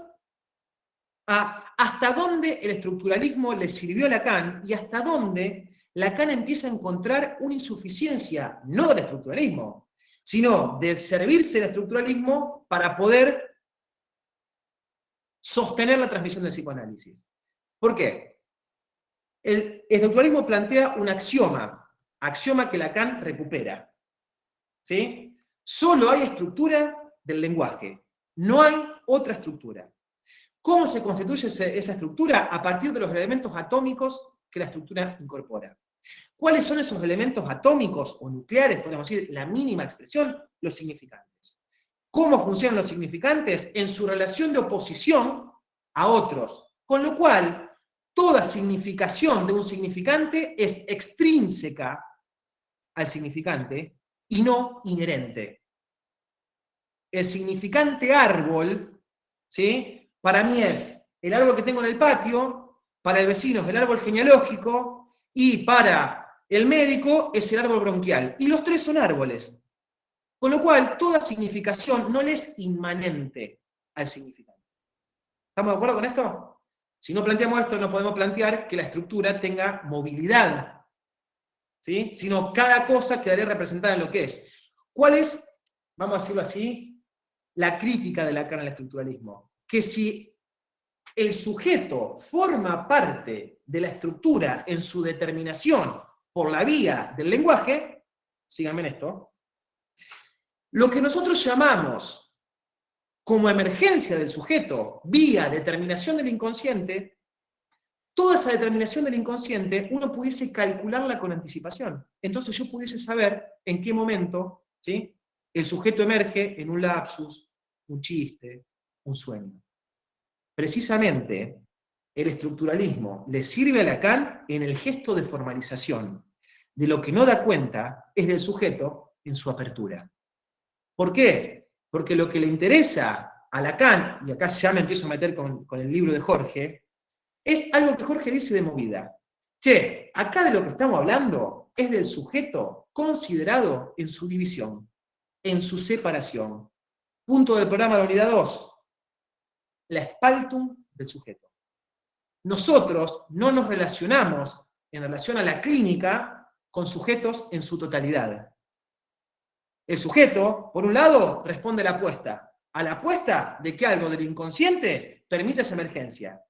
a hasta dónde el estructuralismo le sirvió a Lacan y hasta dónde Lacan empieza a encontrar una insuficiencia, no del estructuralismo, sino de servirse del estructuralismo para poder sostener la transmisión del psicoanálisis. ¿Por qué? El estructuralismo plantea un axioma que Lacan recupera, ¿sí? Solo hay estructura del lenguaje, no hay otra estructura. ¿Cómo se constituye esa estructura? A partir de los elementos atómicos que la estructura incorpora. ¿Cuáles son esos elementos atómicos o nucleares? Podemos decir, la mínima expresión, los significantes. ¿Cómo funcionan los significantes? En su relación de oposición a otros. Con lo cual, toda significación de un significante es extrínseca al significante y no inherente. El significante árbol, ¿sí?, para mí es el árbol que tengo en el patio, para el vecino es el árbol genealógico, y para el médico es el árbol bronquial. Y los tres son árboles. Con lo cual, toda significación no le es inmanente al significante. ¿Estamos de acuerdo con esto? Si no planteamos esto, no podemos plantear que la estructura tenga movilidad, ¿sí?, sino cada cosa quedaría representada en lo que es. ¿Cuál es, vamos a decirlo así, la crítica de Lacan al estructuralismo? Que si el sujeto forma parte de la estructura en su determinación por la vía del lenguaje, síganme en esto, lo que nosotros llamamos como emergencia del sujeto vía determinación del inconsciente, toda esa determinación del inconsciente uno pudiese calcularla con anticipación. Entonces yo pudiese saber en qué momento, ¿sí?, el sujeto emerge en un lapsus, un chiste, un sueño. Precisamente, el estructuralismo le sirve a Lacan en el gesto de formalización. De lo que no da cuenta es del sujeto en su apertura. ¿Por qué? Porque lo que le interesa a Lacan, y acá ya me empiezo a meter con el libro de Jorge, es algo que Jorge dice de movida. Che, acá de lo que estamos hablando es del sujeto considerado en su división, en su separación. Punto del programa de la unidad 2. La spaltum del sujeto. Nosotros no nos relacionamos en relación a la clínica con sujetos en su totalidad. El sujeto, por un lado, responde a la apuesta de que algo del inconsciente permite esa emergencia.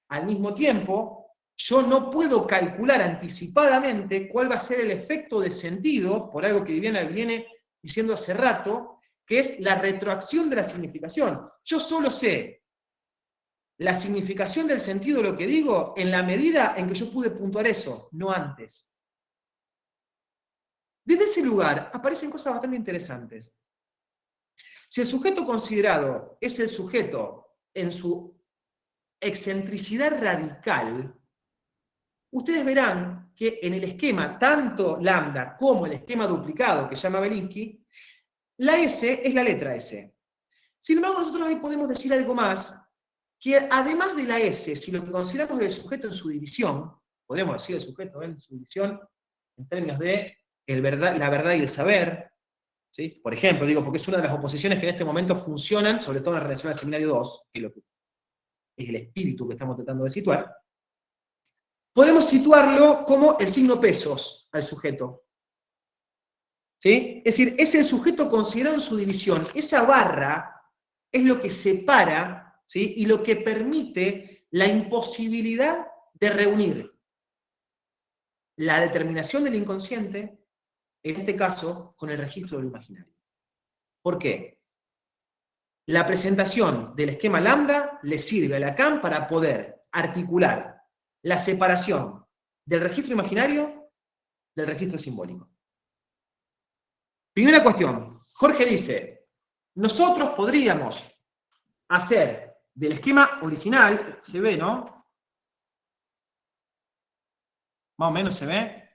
Al mismo tiempo, yo no puedo calcular anticipadamente cuál va a ser el efecto de sentido, por algo que Viviana viene diciendo hace rato, que es la retroacción de la significación. Yo solo sé la significación del sentido de lo que digo en la medida en que yo pude puntuar eso, no antes. Desde ese lugar aparecen cosas bastante interesantes. Si el sujeto considerado es el sujeto en su excentricidad radical, ustedes verán que en el esquema, tanto lambda como el esquema duplicado que llama Belinsky, la S es la letra S. Sin embargo, nosotros ahí podemos decir algo más, que además de la S, si lo que consideramos el sujeto en su división, podemos decir el sujeto en su división en términos de la verdad y el saber, ¿sí? Por ejemplo, digo, porque es una de las oposiciones que en este momento funcionan, sobre todo en relación al seminario 2, que es lo que es el espíritu que estamos tratando de situar, podemos situarlo como el signo pesos al sujeto. ¿Sí? Es decir, es el sujeto considerado en su división. Esa barra es lo que separa, ¿sí? Y lo que permite la imposibilidad de reunir la determinación del inconsciente, en este caso, con el registro del imaginario. ¿Por qué? La presentación del esquema lambda le sirve a Lacan para poder articular la separación del registro imaginario del registro simbólico. Primera cuestión, Jorge dice, nosotros podríamos hacer del esquema original, se ve, ¿no? Más o menos se ve.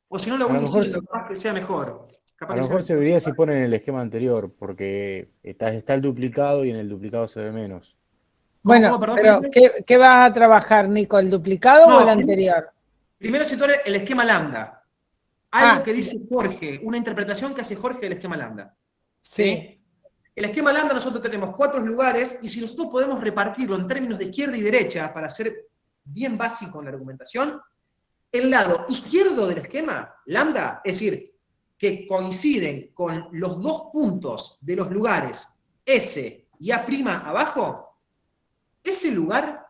O si no lo voy diciendo, capaz que sea mejor. A lo mejor serviría si ponen el esquema anterior, porque está el duplicado y en el duplicado se ve menos. Bueno, pero ¿qué vas a trabajar, Nico? ¿El duplicado o el anterior? Primero situar el esquema lambda. Algo que dice Jorge, una interpretación que hace Jorge del esquema lambda. Sí. El esquema lambda nosotros tenemos 4 lugares, y si nosotros podemos repartirlo en términos de izquierda y derecha, para ser bien básico en la argumentación, el lado izquierdo del esquema lambda, es decir, que coinciden con los 2 puntos de los lugares S y A' abajo, ese lugar,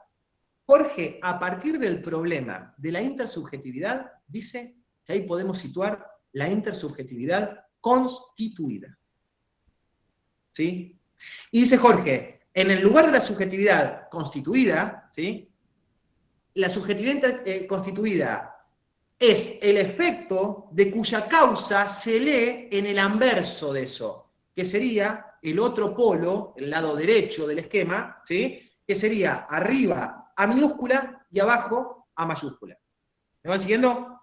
Jorge, a partir del problema de la intersubjetividad, dice que ahí podemos situar la intersubjetividad constituida. ¿Sí? Y dice Jorge, en el lugar de la subjetividad constituida, ¿sí? La subjetividad constituida es el efecto de cuya causa se lee en el anverso de eso, que sería el otro polo, el lado derecho del esquema, ¿sí? Que sería arriba A minúscula y abajo A mayúscula. ¿Me van siguiendo?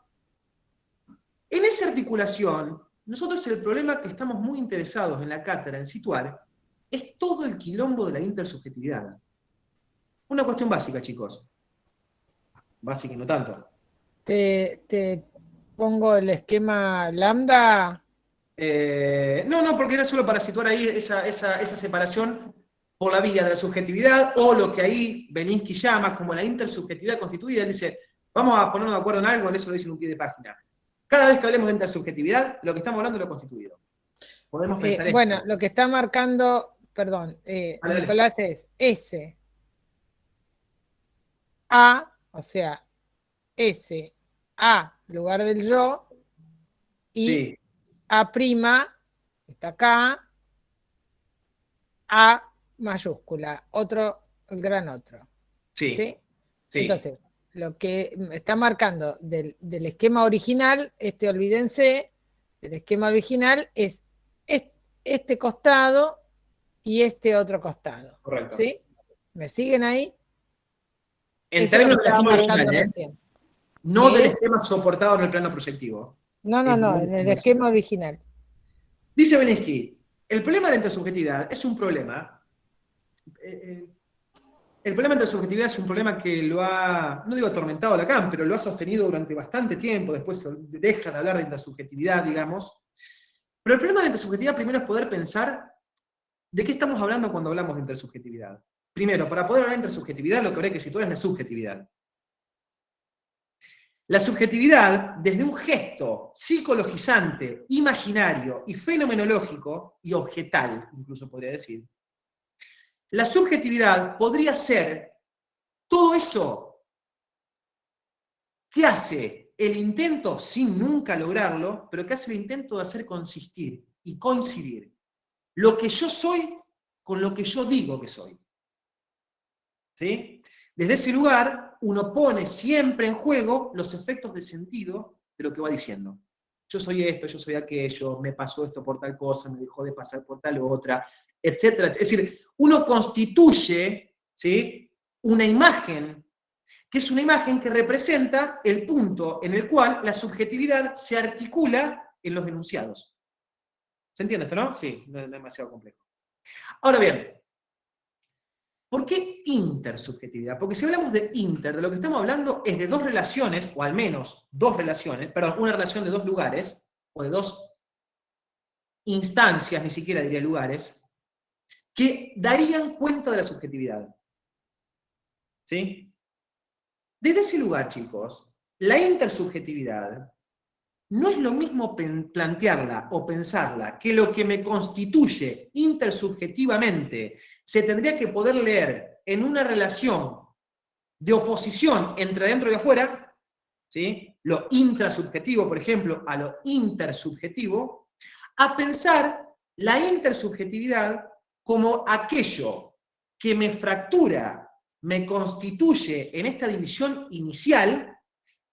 En esa articulación, nosotros el problema que estamos muy interesados en la cátedra en situar es todo el quilombo de la intersubjetividad. Una cuestión básica, chicos. Básica y no tanto. ¿Te pongo el esquema lambda? No, porque era solo para situar ahí esa separación por la vía de la subjetividad, o lo que ahí Belinsky llama como la intersubjetividad constituida. Él dice, vamos a ponernos de acuerdo en algo, en eso lo dice en un pie de página. Cada vez que hablemos de intersubjetividad, lo que estamos hablando es lo constituido. Podemos pensar esto. Bueno, lo que está marcando, perdón, Nicolás, es S, A, o sea, S, A, lugar del yo, y A', está acá, A mayúscula, el gran otro. ¿Sí? Entonces, lo que está marcando del esquema original, olvídense, del esquema original es este costado y este otro costado. Correcto. ¿Sí? ¿Me siguen ahí? En términos del esquema original, no del es esquema soportado en el plano proyectivo. No, en el esquema original. Dice Belinsky, el problema de la intersubjetividad es un problema. El problema de la intersubjetividad es un problema que lo ha, no digo atormentado a Lacan, pero lo ha sostenido durante bastante tiempo, después deja de hablar de intersubjetividad, digamos. Pero el problema de la intersubjetividad primero es poder pensar de qué estamos hablando cuando hablamos de intersubjetividad. Primero, para poder hablar de intersubjetividad, lo que habría que situar es la subjetividad. La subjetividad, desde un gesto psicologizante, imaginario y fenomenológico, y objetal, incluso podría decir, la subjetividad podría ser todo eso que hace el intento, sin nunca lograrlo, pero que hace el intento de hacer consistir y coincidir lo que yo soy con lo que yo digo que soy. ¿Sí? Desde ese lugar, uno pone siempre en juego los efectos de sentido de lo que va diciendo. Yo soy esto, yo soy aquello, me pasó esto por tal cosa, me dejó de pasar por tal otra, etcétera. Es decir, uno constituye, ¿sí?, una imagen, que es una imagen que representa el punto en el cual la subjetividad se articula en los enunciados. ¿Se entiende esto, no? Sí, no es demasiado complejo. Ahora bien, ¿por qué intersubjetividad? Porque si hablamos de inter, de lo que estamos hablando es de dos relaciones, o al menos dos relaciones, perdón, una relación de dos lugares, o de dos instancias, ni siquiera diría lugares, que darían cuenta de la subjetividad. ¿Sí? Desde ese lugar, chicos, la intersubjetividad no es lo mismo plantearla o pensarla que lo que me constituye intersubjetivamente se tendría que poder leer en una relación de oposición entre adentro y afuera, ¿sí?, lo intrasubjetivo, por ejemplo, a lo intersubjetivo, a pensar la intersubjetividad como aquello que me fractura, me constituye en esta división inicial,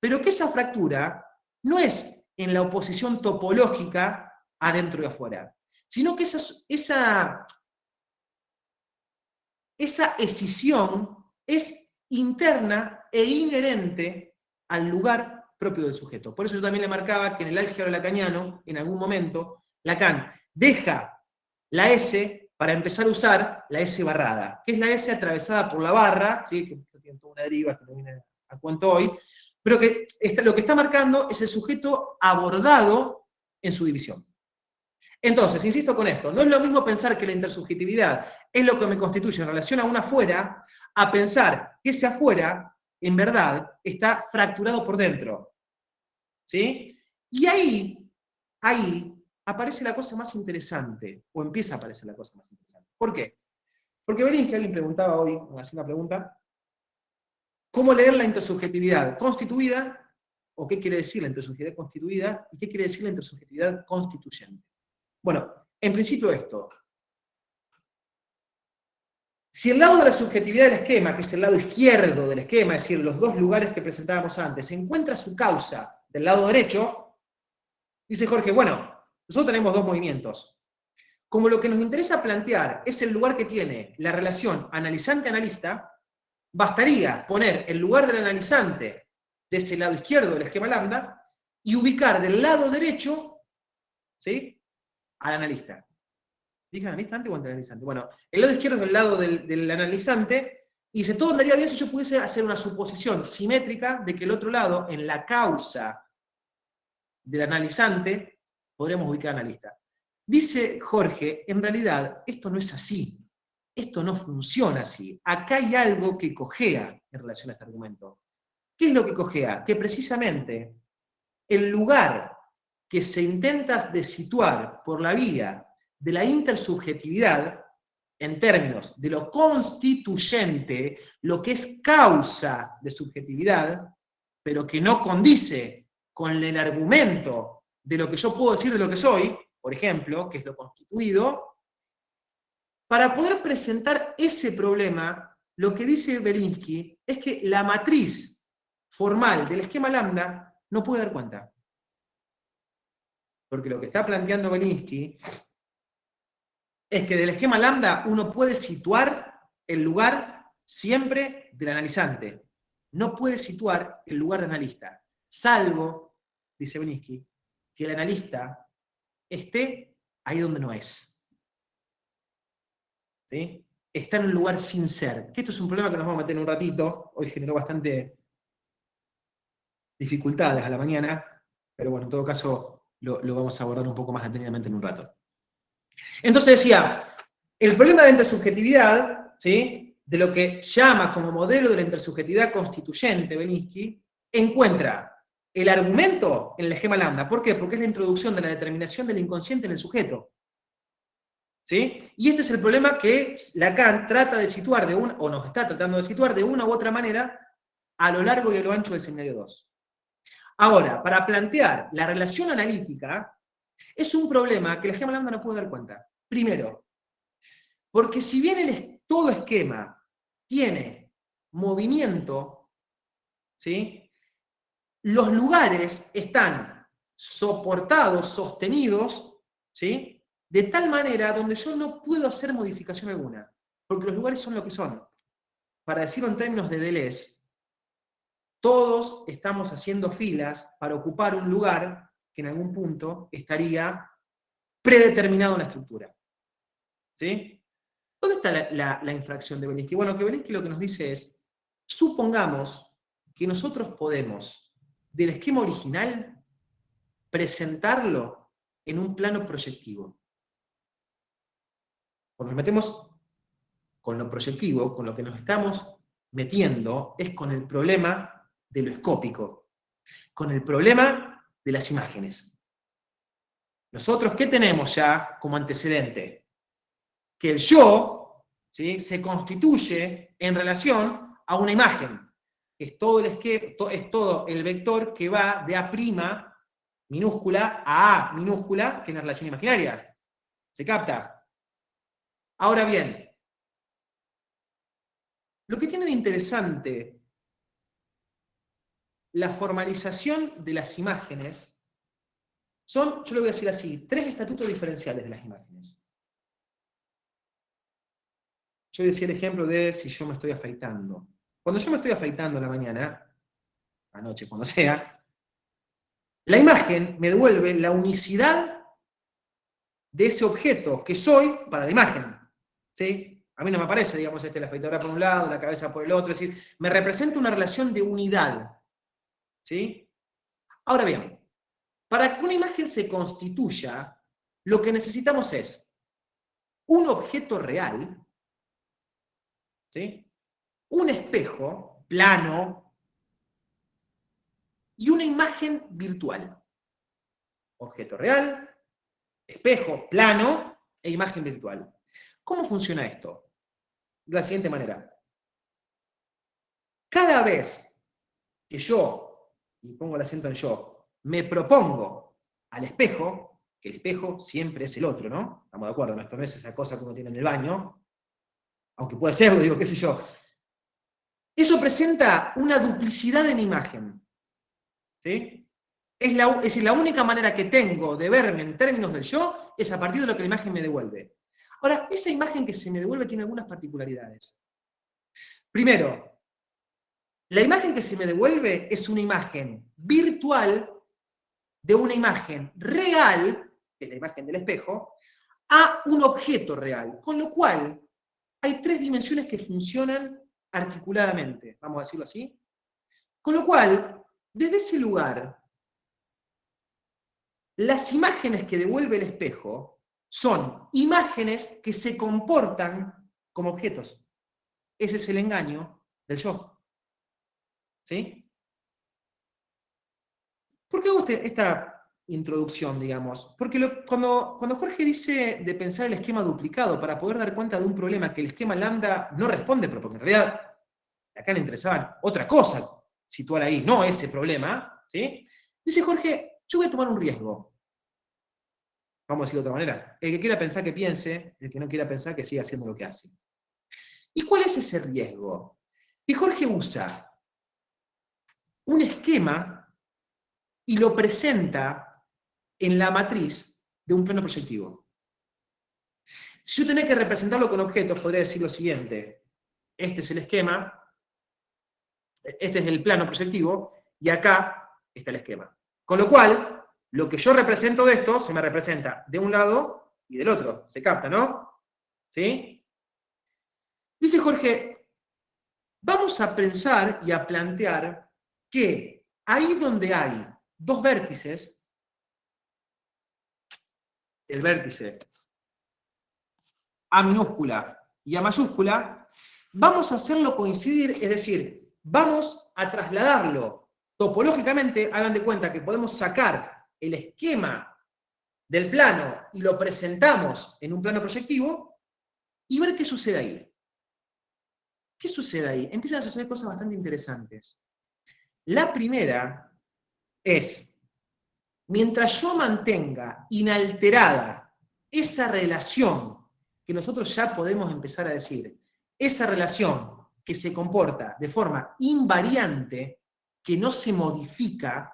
pero que esa fractura no es en la oposición topológica adentro y afuera, sino que esa escisión es interna e inherente al lugar propio del sujeto. Por eso yo también le marcaba que en el álgebra lacaniano, en algún momento, Lacan deja la S para empezar a usar la S barrada, que es la S atravesada por la barra, ¿sí?, que tiene toda una deriva que no viene a cuento hoy, pero que lo que está marcando es el sujeto abordado en su división. Entonces, insisto con esto, no es lo mismo pensar que la intersubjetividad es lo que me constituye en relación a un afuera, a pensar que ese afuera, en verdad, está fracturado por dentro. ¿Sí? Y ahí aparece la cosa más interesante, o empieza a aparecer la cosa más interesante. ¿Por qué? Porque Belinsky, alguien preguntaba hoy, me hacía una pregunta, ¿cómo leer la intersubjetividad constituida? ¿O qué quiere decir la intersubjetividad constituida? ¿Y qué quiere decir la intersubjetividad constituyente? Bueno, en principio esto. Si el lado de la subjetividad del esquema, que es el lado izquierdo del esquema, es decir, los dos lugares que presentábamos antes, encuentra su causa del lado derecho, dice Jorge, bueno, nosotros tenemos dos movimientos. Como lo que nos interesa plantear es el lugar que tiene la relación analizante-analista, bastaría poner el lugar del analizante de ese lado izquierdo del esquema lambda y ubicar del lado derecho, ¿sí?, al analista. ¿Dije analista antes o analizante? Bueno, el lado izquierdo es el lado del analizante, y dice, todo andaría bien si yo pudiese hacer una suposición simétrica de que el otro lado, en la causa del analizante, podríamos ubicar al analista. Dice Jorge, en realidad, esto no es así. Esto no funciona así. Acá hay algo que cojea en relación a este argumento. ¿Qué es lo que cojea? Que precisamente el lugar que se intenta de situar por la vía de la intersubjetividad, en términos de lo constituyente, lo que es causa de subjetividad, pero que no condice con el argumento de lo que yo puedo decir de lo que soy, por ejemplo, que es lo constituido, para poder presentar ese problema, lo que dice Belinsky es que la matriz formal del esquema lambda no puede dar cuenta. Porque lo que está planteando Belinsky es que del esquema lambda uno puede situar el lugar siempre del analizante. No puede situar el lugar del analista, salvo, dice Belinsky, que el analista esté ahí donde no es. ¿Sí? Está en un lugar sin ser. Que esto es un problema que nos vamos a meter en un ratito. Hoy generó bastante dificultades a la mañana, pero bueno, en todo caso lo vamos a abordar un poco más detenidamente en un rato. Entonces decía, el problema de la intersubjetividad, ¿sí?, de lo que llama como modelo de la intersubjetividad constituyente Belinsky, encuentra el argumento en el esquema lambda. ¿Por qué? Porque es la introducción de la determinación del inconsciente en el sujeto. ¿Sí? Y este es el problema que Lacan trata de situar, o nos está tratando de situar de una u otra manera, a lo largo y a lo ancho del seminario 2. Ahora, para plantear la relación analítica, es un problema que el esquema lambda no puede dar cuenta. Primero, porque si bien todo esquema tiene movimiento, ¿sí?, los lugares están soportados, sostenidos, ¿sí?, de tal manera donde yo no puedo hacer modificación alguna, porque los lugares son lo que son. Para decirlo en términos de Deleuze, todos estamos haciendo filas para ocupar un lugar que en algún punto estaría predeterminado en la estructura. ¿Sí? ¿Dónde está la infracción de Belinsky? Bueno, que Belinsky lo que nos dice es, supongamos que nosotros podemos, del esquema original, presentarlo en un plano proyectivo. Cuando nos metemos con lo proyectivo, con lo que nos estamos metiendo, es con el problema de lo escópico, con el problema de las imágenes. Nosotros, ¿qué tenemos ya como antecedente? Que el yo, ¿sí?, se constituye en relación a una imagen. Es todo es todo el vector que va de A' minúscula a A minúscula, que es la relación imaginaria. ¿Se capta? Ahora bien, lo que tiene de interesante la formalización de las imágenes son, yo lo voy a decir así, 3 estatutos diferenciales de las imágenes. Yo decía el ejemplo de si yo me estoy afeitando. Cuando yo me estoy afeitando en la mañana, anoche, cuando sea, la imagen me devuelve la unicidad de ese objeto que soy para la imagen. ¿Sí? A mí no me aparece, digamos, la afeitadora por un lado, la cabeza por el otro, es decir, me representa una relación de unidad. ¿Sí? Ahora bien, para que una imagen se constituya, lo que necesitamos es un objeto real, ¿sí?, un espejo plano y una imagen virtual. Objeto real, espejo plano e imagen virtual. ¿Cómo funciona esto? De la siguiente manera. Cada vez que yo, y pongo el acento en yo, me propongo al espejo, que el espejo siempre es el otro, ¿no? Estamos de acuerdo, ¿no? Esto no es esa cosa que uno tiene en el baño, aunque puede serlo, digo, qué sé yo. Eso presenta una duplicidad en imagen. ¿Sí? Es decir, la única manera que tengo de verme en términos del yo es a partir de lo que la imagen me devuelve. Ahora, esa imagen que se me devuelve tiene algunas particularidades. Primero, la imagen que se me devuelve es una imagen virtual de una imagen real, que es la imagen del espejo, a un objeto real. Con lo cual, hay 3 dimensiones que funcionan articuladamente, vamos a decirlo así. Con lo cual, desde ese lugar, las imágenes que devuelve el espejo son imágenes que se comportan como objetos. Ese es el engaño del yo. ¿Sí? ¿Por qué hago esta introducción, digamos? Porque cuando Jorge dice de pensar el esquema duplicado para poder dar cuenta de un problema que el esquema lambda no responde, pero porque en realidad acá le interesaba otra cosa situar ahí, no ese problema, ¿sí? Dice Jorge, yo voy a tomar un riesgo. Vamos a decirlo de otra manera. El que quiera pensar que piense, el que no quiera pensar que siga haciendo lo que hace. ¿Y cuál es ese riesgo? Y Jorge usa un esquema y lo presenta en la matriz de un plano proyectivo. Si yo tenía que representarlo con objetos, podría decir lo siguiente. Este es el esquema, este es el plano proyectivo, y acá está el esquema. Con lo cual, lo que yo represento de esto, se me representa de un lado y del otro. ¿Se capta, no? ¿Sí? Dice Jorge, vamos a pensar y a plantear que ahí donde hay 2 vértices, el vértice A minúscula y A mayúscula, vamos a hacerlo coincidir, es decir, vamos a trasladarlo topológicamente. Hagan de cuenta que podemos sacar el esquema del plano y lo presentamos en un plano proyectivo y ver qué sucede ahí. ¿Qué sucede ahí? Empiezan a suceder cosas bastante interesantes. La primera es, mientras yo mantenga inalterada esa relación que nosotros ya podemos empezar a decir, esa relación que se comporta de forma invariante, que no se modifica,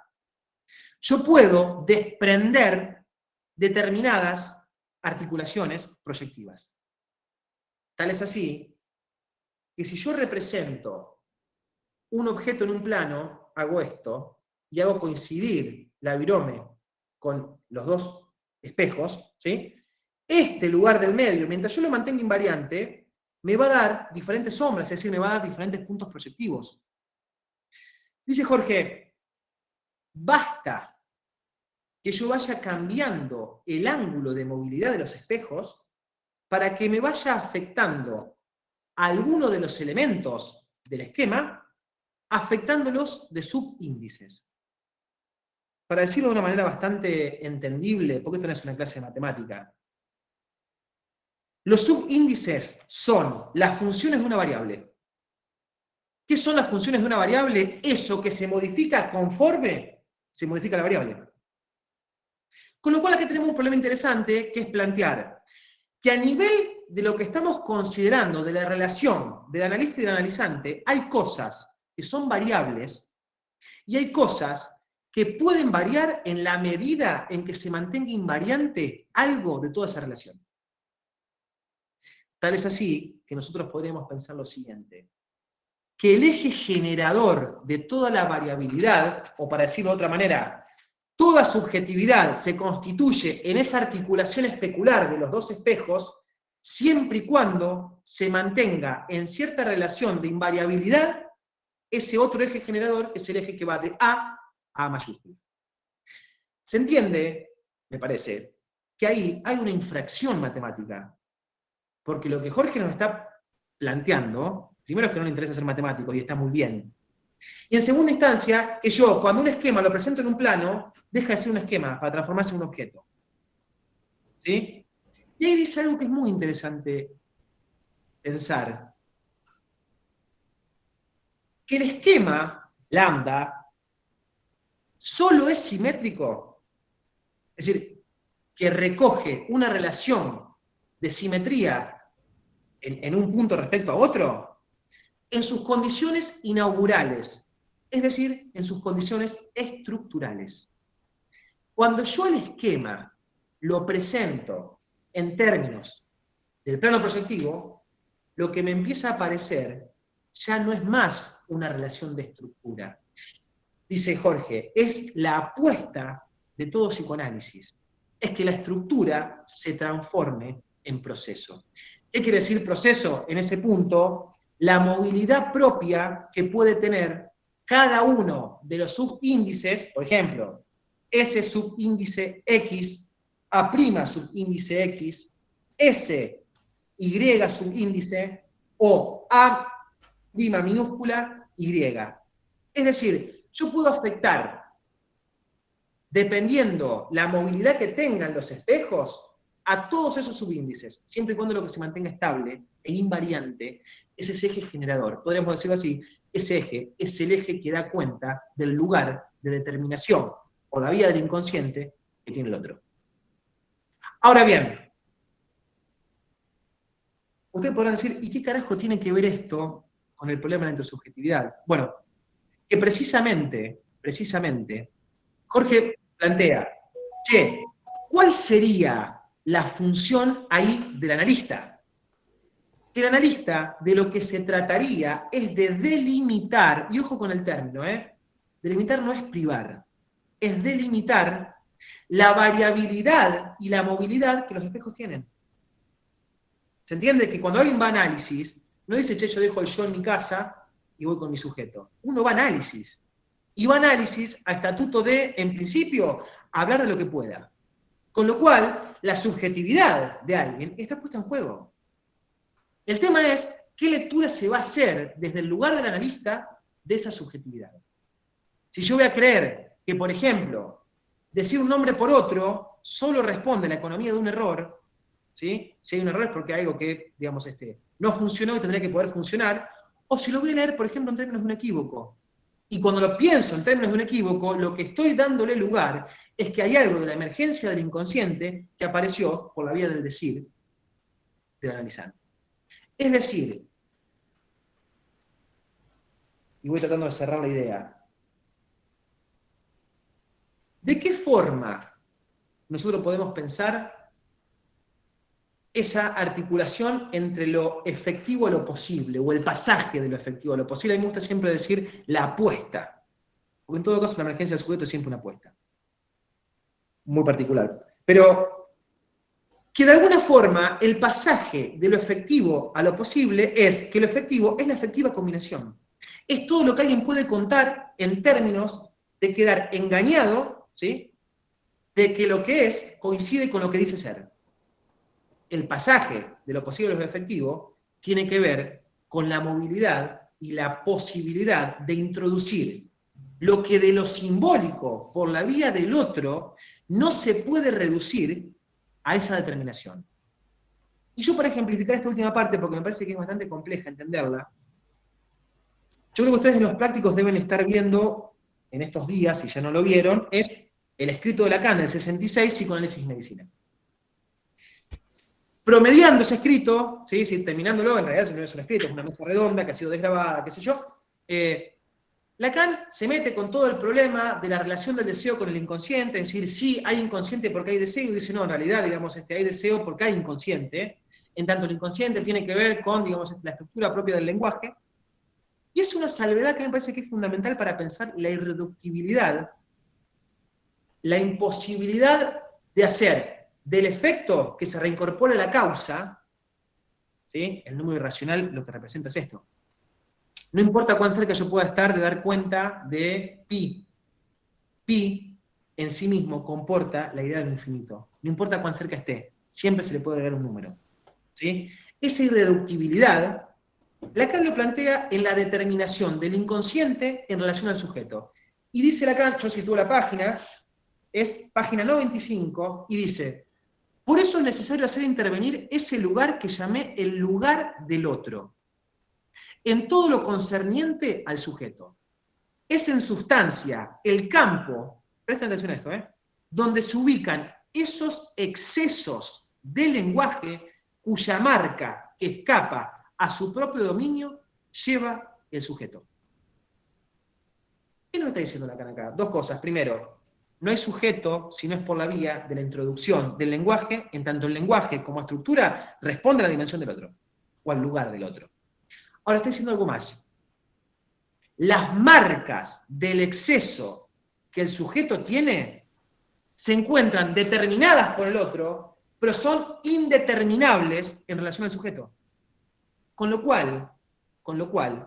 yo puedo desprender determinadas articulaciones proyectivas. Tal es así que si yo represento un objeto en un plano, hago esto, y hago coincidir la virome con los dos espejos, ¿sí? Este lugar del medio, mientras yo lo mantenga invariante, me va a dar diferentes sombras, es decir, me va a dar diferentes puntos proyectivos. Dice Jorge, basta que yo vaya cambiando el ángulo de movilidad de los espejos para que me vaya afectando a alguno de los elementos del esquema, afectándolos de subíndices. Para decirlo de una manera bastante entendible, porque esto no es una clase de matemática, los subíndices son las funciones de una variable. ¿Qué son las funciones de una variable? Eso que se modifica conforme se modifica la variable. Con lo cual aquí tenemos un problema interesante, que es plantear que a nivel de lo que estamos considerando de la relación del analista y del analizante, hay cosas que son variables y hay cosas que pueden variar en la medida en que se mantenga invariante algo de toda esa relación. Tal es así que nosotros podríamos pensar lo siguiente, que el eje generador de toda la variabilidad, o para decirlo de otra manera, toda subjetividad se constituye en esa articulación especular de los dos espejos, siempre y cuando se mantenga en cierta relación de invariabilidad ese otro eje generador, es el eje que va de A a mayúscula. ¿Se entiende? Me parece que ahí hay una infracción matemática. Porque lo que Jorge nos está planteando, primero es que no le interesa ser matemático y está muy bien. Y en segunda instancia, que yo, cuando un esquema lo presento en un plano, deja de ser un esquema para transformarse en un objeto. ¿Sí? Y ahí dice algo que es muy interesante pensar. Que el esquema, lambda, solo es simétrico. Es decir, que recoge una relación de simetría en un punto respecto a otro, en sus condiciones inaugurales, es decir, en sus condiciones estructurales. Cuando yo el esquema lo presento en términos del plano proyectivo, lo que me empieza a aparecer ya no es más una relación de estructura. Dice Jorge, es la apuesta de todo psicoanálisis, es que la estructura se transforme en proceso. ¿Qué quiere decir proceso? En ese punto, la movilidad propia que puede tener cada uno de los subíndices, por ejemplo, S subíndice X, A' subíndice X, S, Y subíndice, o A' minúscula, Y. Es decir, yo puedo afectar, dependiendo la movilidad que tengan los espejos, a todos esos subíndices, siempre y cuando lo que se mantenga estable e invariante es ese eje generador. Podríamos decirlo así, ese eje es el eje que da cuenta del lugar de determinación o la vía del inconsciente que tiene el otro. Ahora bien, ustedes podrán decir, ¿y qué carajo tiene que ver esto con el problema de la intersubjetividad? Bueno, que precisamente, Jorge plantea, che, ¿cuál sería la función ahí del analista? El analista de lo que se trataría es de delimitar, y ojo con el término, delimitar no es privar, es delimitar la variabilidad y la movilidad que los espejos tienen. ¿Se entiende? Que cuando alguien va a análisis, no dice, che, yo dejo el yo en mi casa y voy con mi sujeto. Uno va a análisis. Y va a análisis a estatuto de, en principio, hablar de lo que pueda. Con lo cual, la subjetividad de alguien está puesta en juego. El tema es, ¿qué lectura se va a hacer desde el lugar del analista de esa subjetividad? Si yo voy a creer que, por ejemplo, decir un nombre por otro solo responde a la economía de un error, ¿sí? Si hay un error es porque hay algo que, digamos, no funcionó y tendría que poder funcionar, o si lo voy a leer, por ejemplo, en términos de un equívoco. Y cuando lo pienso en términos de un equívoco, lo que estoy dándole lugar es que hay algo de la emergencia del inconsciente que apareció por la vía del decir del analizante. Es decir, y voy tratando de cerrar la idea, ¿de qué forma nosotros podemos pensar esa articulación entre lo efectivo a lo posible, o el pasaje de lo efectivo a lo posible. A mí me gusta siempre decir la apuesta, porque en todo caso la emergencia del sujeto es siempre una apuesta. Muy particular. Pero que de alguna forma el pasaje de lo efectivo a lo posible es que lo efectivo es la efectiva combinación. Es todo lo que alguien puede contar en términos de quedar engañado, ¿sí?, de que lo que es coincide con lo que dice ser. El pasaje de lo posible a lo efectivo tiene que ver con la movilidad y la posibilidad de introducir lo que de lo simbólico por la vía del otro no se puede reducir a esa determinación. Y yo, para ejemplificar esta última parte, porque me parece que es bastante compleja entenderla, yo creo que ustedes en los prácticos deben estar viendo en estos días, si ya no lo vieron, es el escrito de Lacan del 66, Psicoanálisis y Medicina. Promediando ese escrito, ¿sí? Terminándolo, en realidad no es un escrito, es una mesa redonda que ha sido desgrabada, qué sé yo, Lacan se mete con todo el problema de la relación del deseo con el inconsciente, es decir, sí, hay inconsciente porque hay deseo, y dice, no, en realidad, digamos, hay deseo porque hay inconsciente, en tanto el inconsciente tiene que ver con, digamos, la estructura propia del lenguaje, y es una salvedad que me parece que es fundamental para pensar la irreductibilidad, la imposibilidad de hacer del efecto que se reincorpora a la causa, ¿sí?, el número irracional lo que representa es esto. No importa cuán cerca yo pueda estar de dar cuenta de pi. Pi en sí mismo comporta la idea del infinito. No importa cuán cerca esté, siempre se le puede agregar un número, ¿sí? Esa irreductibilidad, Lacan lo plantea en la determinación del inconsciente en relación al sujeto. Y dice Lacan, yo sitúo la página, es página 95, y dice, por eso es necesario hacer intervenir ese lugar que llamé el lugar del otro, en todo lo concerniente al sujeto. Es en sustancia el campo, presten atención a esto, donde se ubican esos excesos del lenguaje cuya marca que escapa a su propio dominio lleva el sujeto. ¿Qué nos está diciendo Lacan acá? Dos cosas. Primero, no hay sujeto si no es por la vía de la introducción del lenguaje, en tanto el lenguaje como estructura responde a la dimensión del otro, o al lugar del otro. Ahora está diciendo algo más. Las marcas del exceso que el sujeto tiene se encuentran determinadas por el otro, pero son indeterminables en relación al sujeto. Con lo cual,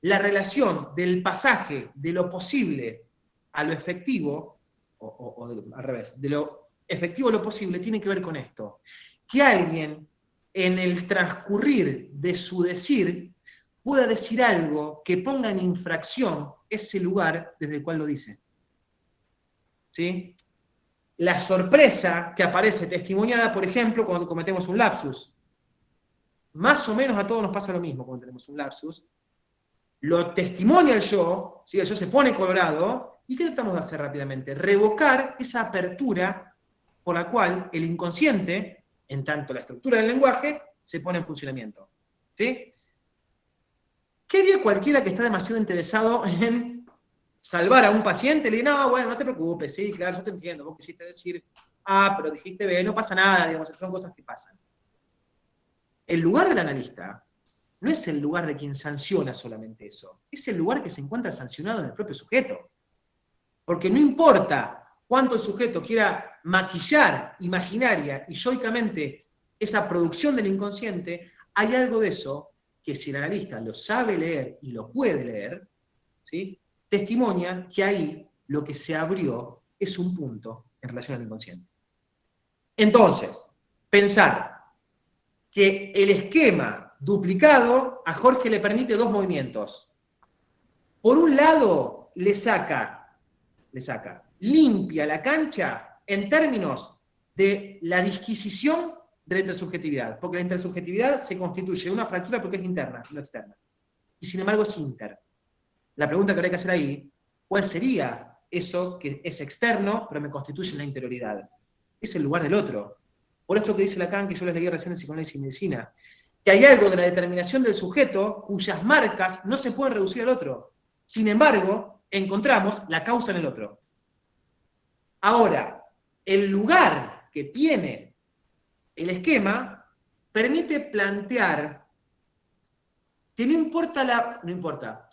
la relación del pasaje de lo posible a lo efectivo, o al revés, de lo efectivo a lo posible, tiene que ver con esto. Que alguien, en el transcurrir de su decir, pueda decir algo que ponga en infracción ese lugar desde el cual lo dice. ¿Sí? La sorpresa que aparece testimoniada, por ejemplo, cuando cometemos un lapsus. Más o menos a todos nos pasa lo mismo cuando tenemos un lapsus. Lo testimonia el yo, ¿sí? El yo se pone colorado, ¿y qué tratamos de hacer rápidamente? Revocar esa apertura por la cual el inconsciente, en tanto la estructura del lenguaje, se pone en funcionamiento. ¿Sí? ¿Qué haría cualquiera que está demasiado interesado en salvar a un paciente? Le dice, no, bueno, no te preocupes, sí, claro, yo te entiendo, vos quisiste decir A, pero dijiste B, no pasa nada, digamos, son cosas que pasan. El lugar del analista no es el lugar de quien sanciona solamente eso, es el lugar que se encuentra sancionado en el propio sujeto. Porque no importa cuánto el sujeto quiera maquillar imaginaria y yoicamente esa producción del inconsciente, hay algo de eso que si el analista lo sabe leer y lo puede leer, ¿sí?, testimonia que ahí lo que se abrió es un punto en relación al inconsciente. Entonces, pensar que el esquema duplicado a Jorge le permite dos movimientos. Por un lado, le saca, limpia la cancha en términos de la disquisición de la intersubjetividad, porque la intersubjetividad se constituye de una fractura porque es interna, no externa. Y sin embargo es inter. La pregunta que habría que hacer ahí, ¿cuál sería eso que es externo, pero me constituye en la interioridad? Es el lugar del otro. Por esto que dice Lacan, que yo les leí recién en Psicoanálisis y Medicina, que hay algo de la determinación del sujeto cuyas marcas no se pueden reducir al otro. Sin embargo, encontramos la causa en el otro. Ahora, el lugar que tiene el esquema permite plantear que no importa,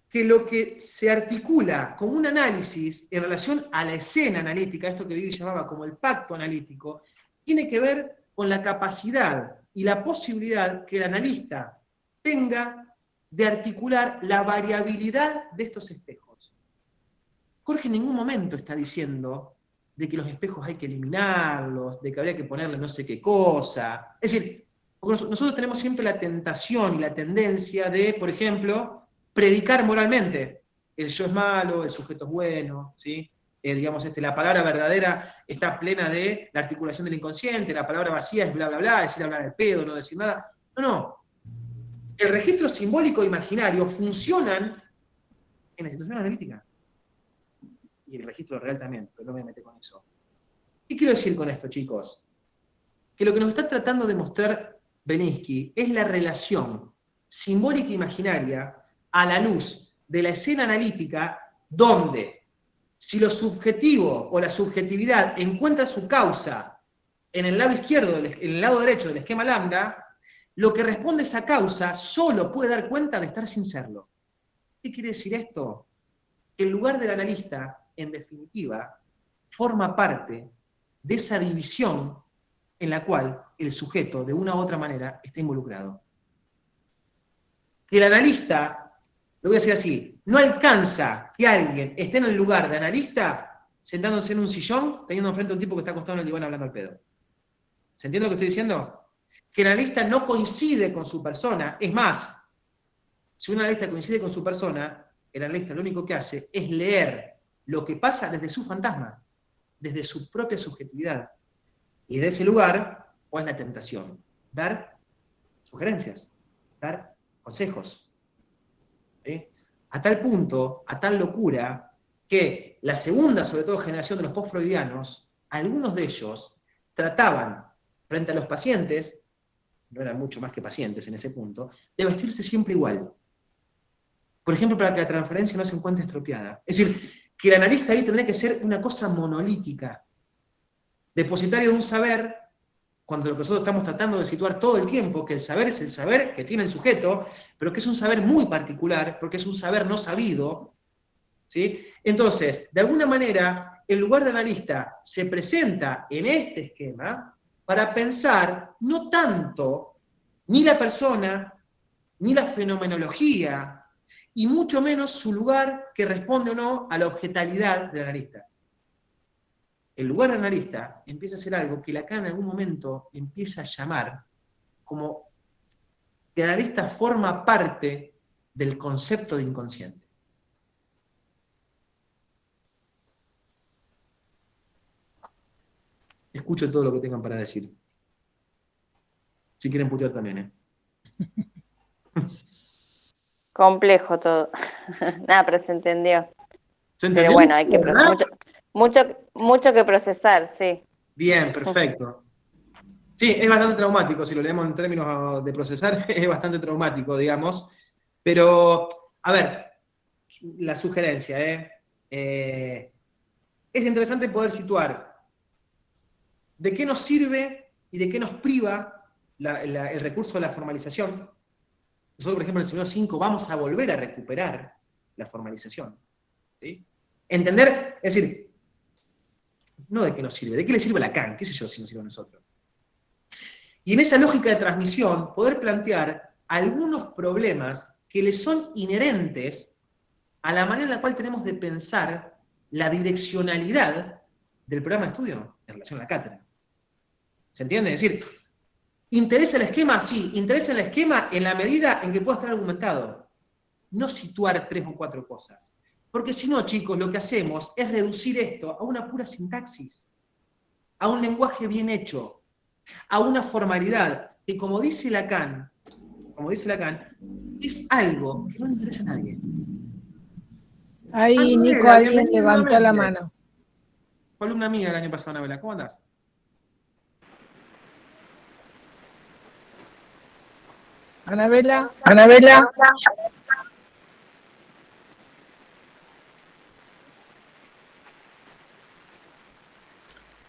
que lo que se articula como un análisis en relación a la escena analítica, esto que Vivi llamaba como el pacto analítico, tiene que ver con la capacidad y la posibilidad que el analista tenga de articular la variabilidad de estos espejos. Jorge en ningún momento está diciendo de que los espejos hay que eliminarlos, de que habría que ponerle no sé qué cosa. Es decir, porque nosotros tenemos siempre la tentación y la tendencia de, por ejemplo, predicar moralmente. El yo es malo, el sujeto es bueno, ¿sí? La palabra verdadera está plena de la articulación del inconsciente, la palabra vacía es bla, bla, bla, decir hablar al pedo, no decir nada. No. El registro simbólico e imaginario funcionan en la situación analítica. Y el registro real también, pero no me meto con eso. ¿Qué quiero decir con esto, chicos? Que lo que nos está tratando de mostrar Belinsky es la relación simbólica e imaginaria a la luz de la escena analítica, donde si lo subjetivo o la subjetividad encuentra su causa en el lado izquierdo, en el lado derecho del esquema lambda, lo que responde a esa causa solo puede dar cuenta de estar sin serlo. ¿Qué quiere decir esto? Que el lugar del analista, en definitiva, forma parte de esa división en la cual el sujeto, de una u otra manera, está involucrado. Que el analista, lo voy a decir así, no alcanza que alguien esté en el lugar de analista sentándose en un sillón, teniendo enfrente a un tipo que está acostado en el diván hablando al pedo. ¿Se entiende lo que estoy diciendo? Que el analista no coincide con su persona. Es más, si un analista coincide con su persona, el analista lo único que hace es leer lo que pasa desde su fantasma, desde su propia subjetividad. Y de ese lugar, ¿cuál es la tentación? Dar sugerencias, dar consejos. ¿Sí? A tal punto, a tal locura, que la segunda, sobre todo, generación de los post-freudianos, algunos de ellos trataban, frente a los pacientes, no eran mucho más que pacientes en ese punto, de vestirse siempre igual. Por ejemplo, para que la transferencia no se encuentre estropeada. Es decir, que el analista ahí tendría que ser una cosa monolítica, depositario de un saber, cuando lo que nosotros estamos tratando de situar todo el tiempo, que el saber es el saber que tiene el sujeto, pero que es un saber muy particular, porque es un saber no sabido, ¿sí? Entonces, de alguna manera, el lugar de analista se presenta en este esquema para pensar no tanto ni la persona, ni la fenomenología, y mucho menos su lugar que responde o no a la objetalidad del analista. El lugar del analista empieza a ser algo que Lacan en algún momento empieza a llamar como que el analista forma parte del concepto de inconsciente. Escucho todo lo que tengan para decir. Si quieren putear también, ¿eh? Complejo todo. Nada, pero se entendió. ¿Se entendió? Pero bueno, hay que mucho que procesar, sí. Bien, perfecto. Sí, es bastante traumático, si lo leemos en términos de procesar, es bastante traumático, digamos. Pero, a ver, la sugerencia, es interesante poder situar de qué nos sirve y de qué nos priva el recurso de la formalización. Nosotros, por ejemplo, en el semestre 5 vamos a volver a recuperar la formalización. ¿Sí? Entender, es decir, no de qué nos sirve, de qué le sirve a Lacan, qué sé yo si nos sirve a nosotros. Y en esa lógica de transmisión, poder plantear algunos problemas que le son inherentes a la manera en la cual tenemos de pensar la direccionalidad del programa de estudio en relación a la cátedra. ¿Se entiende? Es decir, ¿interesa el esquema? Sí, interesa el esquema en la medida en que pueda estar argumentado. No situar 3 o 4 cosas. Porque si no, chicos, lo que hacemos es reducir esto a una pura sintaxis, a un lenguaje bien hecho, a una formalidad que, como dice Lacan, es algo que no le interesa a nadie. Ahí, Nico, alguien levantó la mano. Fue alumna mía el año pasado, Anabela. ¿Cómo andás? Anabela.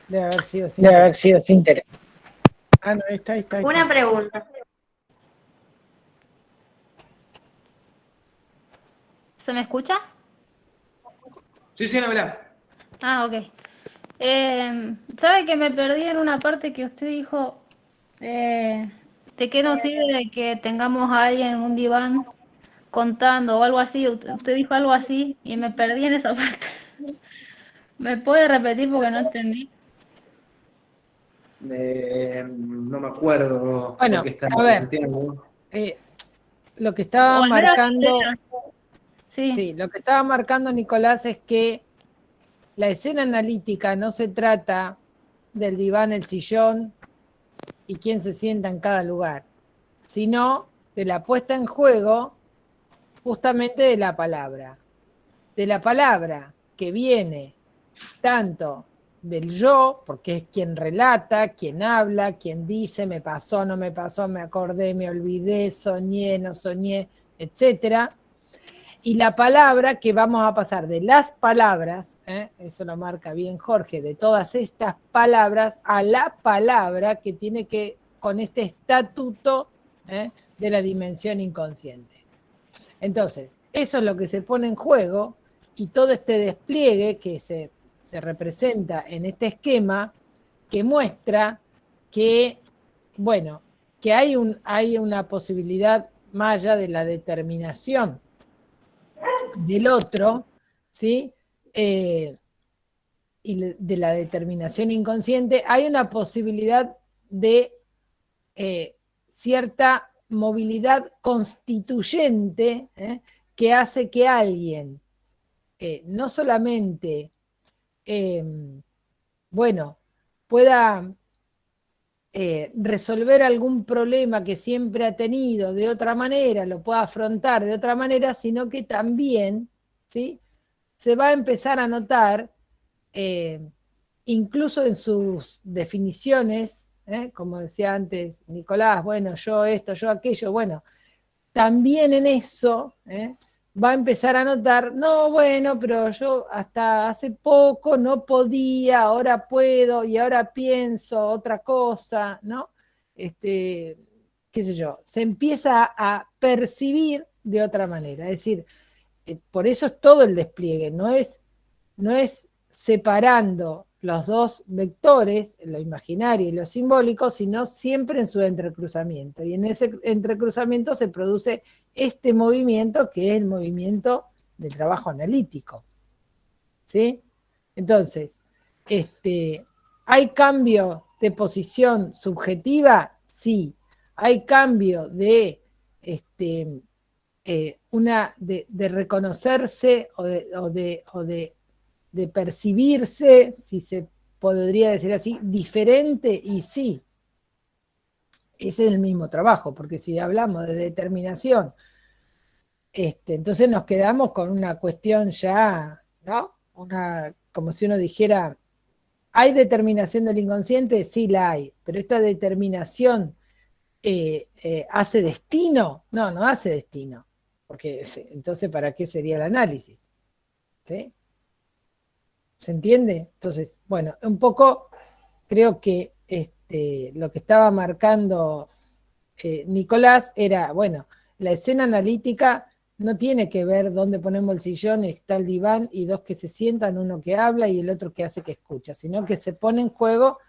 Debe haber sido sin Debe querer. haber sido sin querer. Ah, no, ahí está. Una pregunta. ¿Se me escucha? Sí, Anabela. Ah, ok. ¿Sabe que me perdí en una parte que usted dijo de qué nos sirve de que tengamos a alguien en un diván contando o algo así? Usted dijo algo así y me perdí en esa parte. ¿Me puede repetir porque no entendí? No me acuerdo Bueno, por qué está a ver, planteando. lo que estaba Volver a la marcando, idea. Sí. sí, lo que estaba marcando Nicolás es que la escena analítica no se trata del diván, el sillón y quién se sienta en cada lugar, sino de la puesta en juego justamente de la palabra que viene tanto del yo, porque es quien relata, quien habla, quien dice me pasó, no me pasó, me acordé, me olvidé, soñé, no soñé, etcétera. Y la palabra que vamos a pasar de las palabras, eso lo marca bien Jorge, de todas estas palabras a la palabra que tiene que con este estatuto de la dimensión inconsciente. Entonces, eso es lo que se pone en juego y todo este despliegue que se representa en este esquema que muestra que, bueno, que hay una posibilidad más allá de la determinación del otro, ¿sí? Y de la determinación inconsciente, hay una posibilidad de cierta movilidad constituyente que hace que alguien no solamente, bueno, pueda resolver algún problema que siempre ha tenido de otra manera, lo pueda afrontar de otra manera, sino que también, ¿sí?, se va a empezar a notar, incluso en sus definiciones, como decía antes Nicolás, bueno, yo esto, yo aquello, bueno, también en eso va a empezar a notar, no, bueno, pero yo hasta hace poco no podía, ahora puedo y ahora pienso otra cosa, ¿no? Qué sé yo, se empieza a percibir de otra manera, es decir, por eso es todo el despliegue, no es separando los dos vectores, lo imaginario y lo simbólico, sino siempre en su entrecruzamiento. Y en ese entrecruzamiento se produce este movimiento que es el movimiento del trabajo analítico. ¿Sí? Entonces, ¿hay cambio de posición subjetiva? Sí. ¿Hay cambio de de reconocerse o de percibirse, si se podría decir así, diferente? Y sí, ese es el mismo trabajo, porque si hablamos de determinación, entonces nos quedamos con una cuestión ya, ¿no? Como si uno dijera, ¿hay determinación del inconsciente? Sí la hay, pero esta determinación ¿hace destino? No, no hace destino, porque entonces ¿para qué sería el análisis? ¿Sí? ¿Se entiende? Entonces, bueno, un poco creo que lo que estaba marcando Nicolás era, bueno, la escena analítica no tiene que ver dónde ponemos el sillón, está el diván y dos que se sientan, uno que habla y el otro que hace que escucha, sino que se pone en juego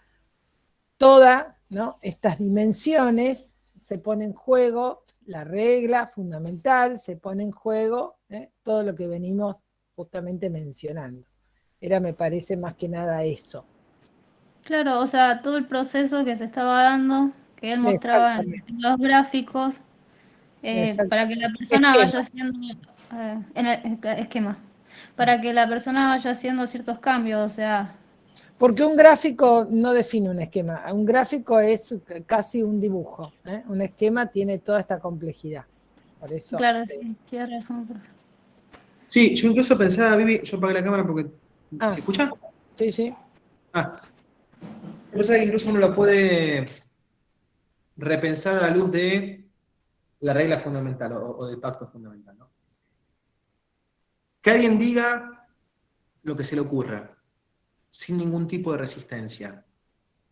todas, ¿no?, estas dimensiones, se pone en juego la regla fundamental, se pone en juego todo lo que venimos justamente mencionando. Me parece más que nada eso. Claro, o sea, todo el proceso que se estaba dando, que él mostraba en los gráficos, para que la persona vaya haciendo, en el esquema, para que la persona vaya haciendo ciertos cambios, o sea. Porque un gráfico no define un esquema, un gráfico es casi un dibujo, un esquema tiene toda esta complejidad. Por eso. Claro, sí, tienes razón. Sí, yo incluso pensaba, Vivi, yo apagué la cámara porque... ¿Se escucha? Sí, sí. Pensaba que incluso uno lo puede repensar a la luz de la regla fundamental o del pacto fundamental, ¿no? Que alguien diga lo que se le ocurra. sin ningún tipo de resistencia.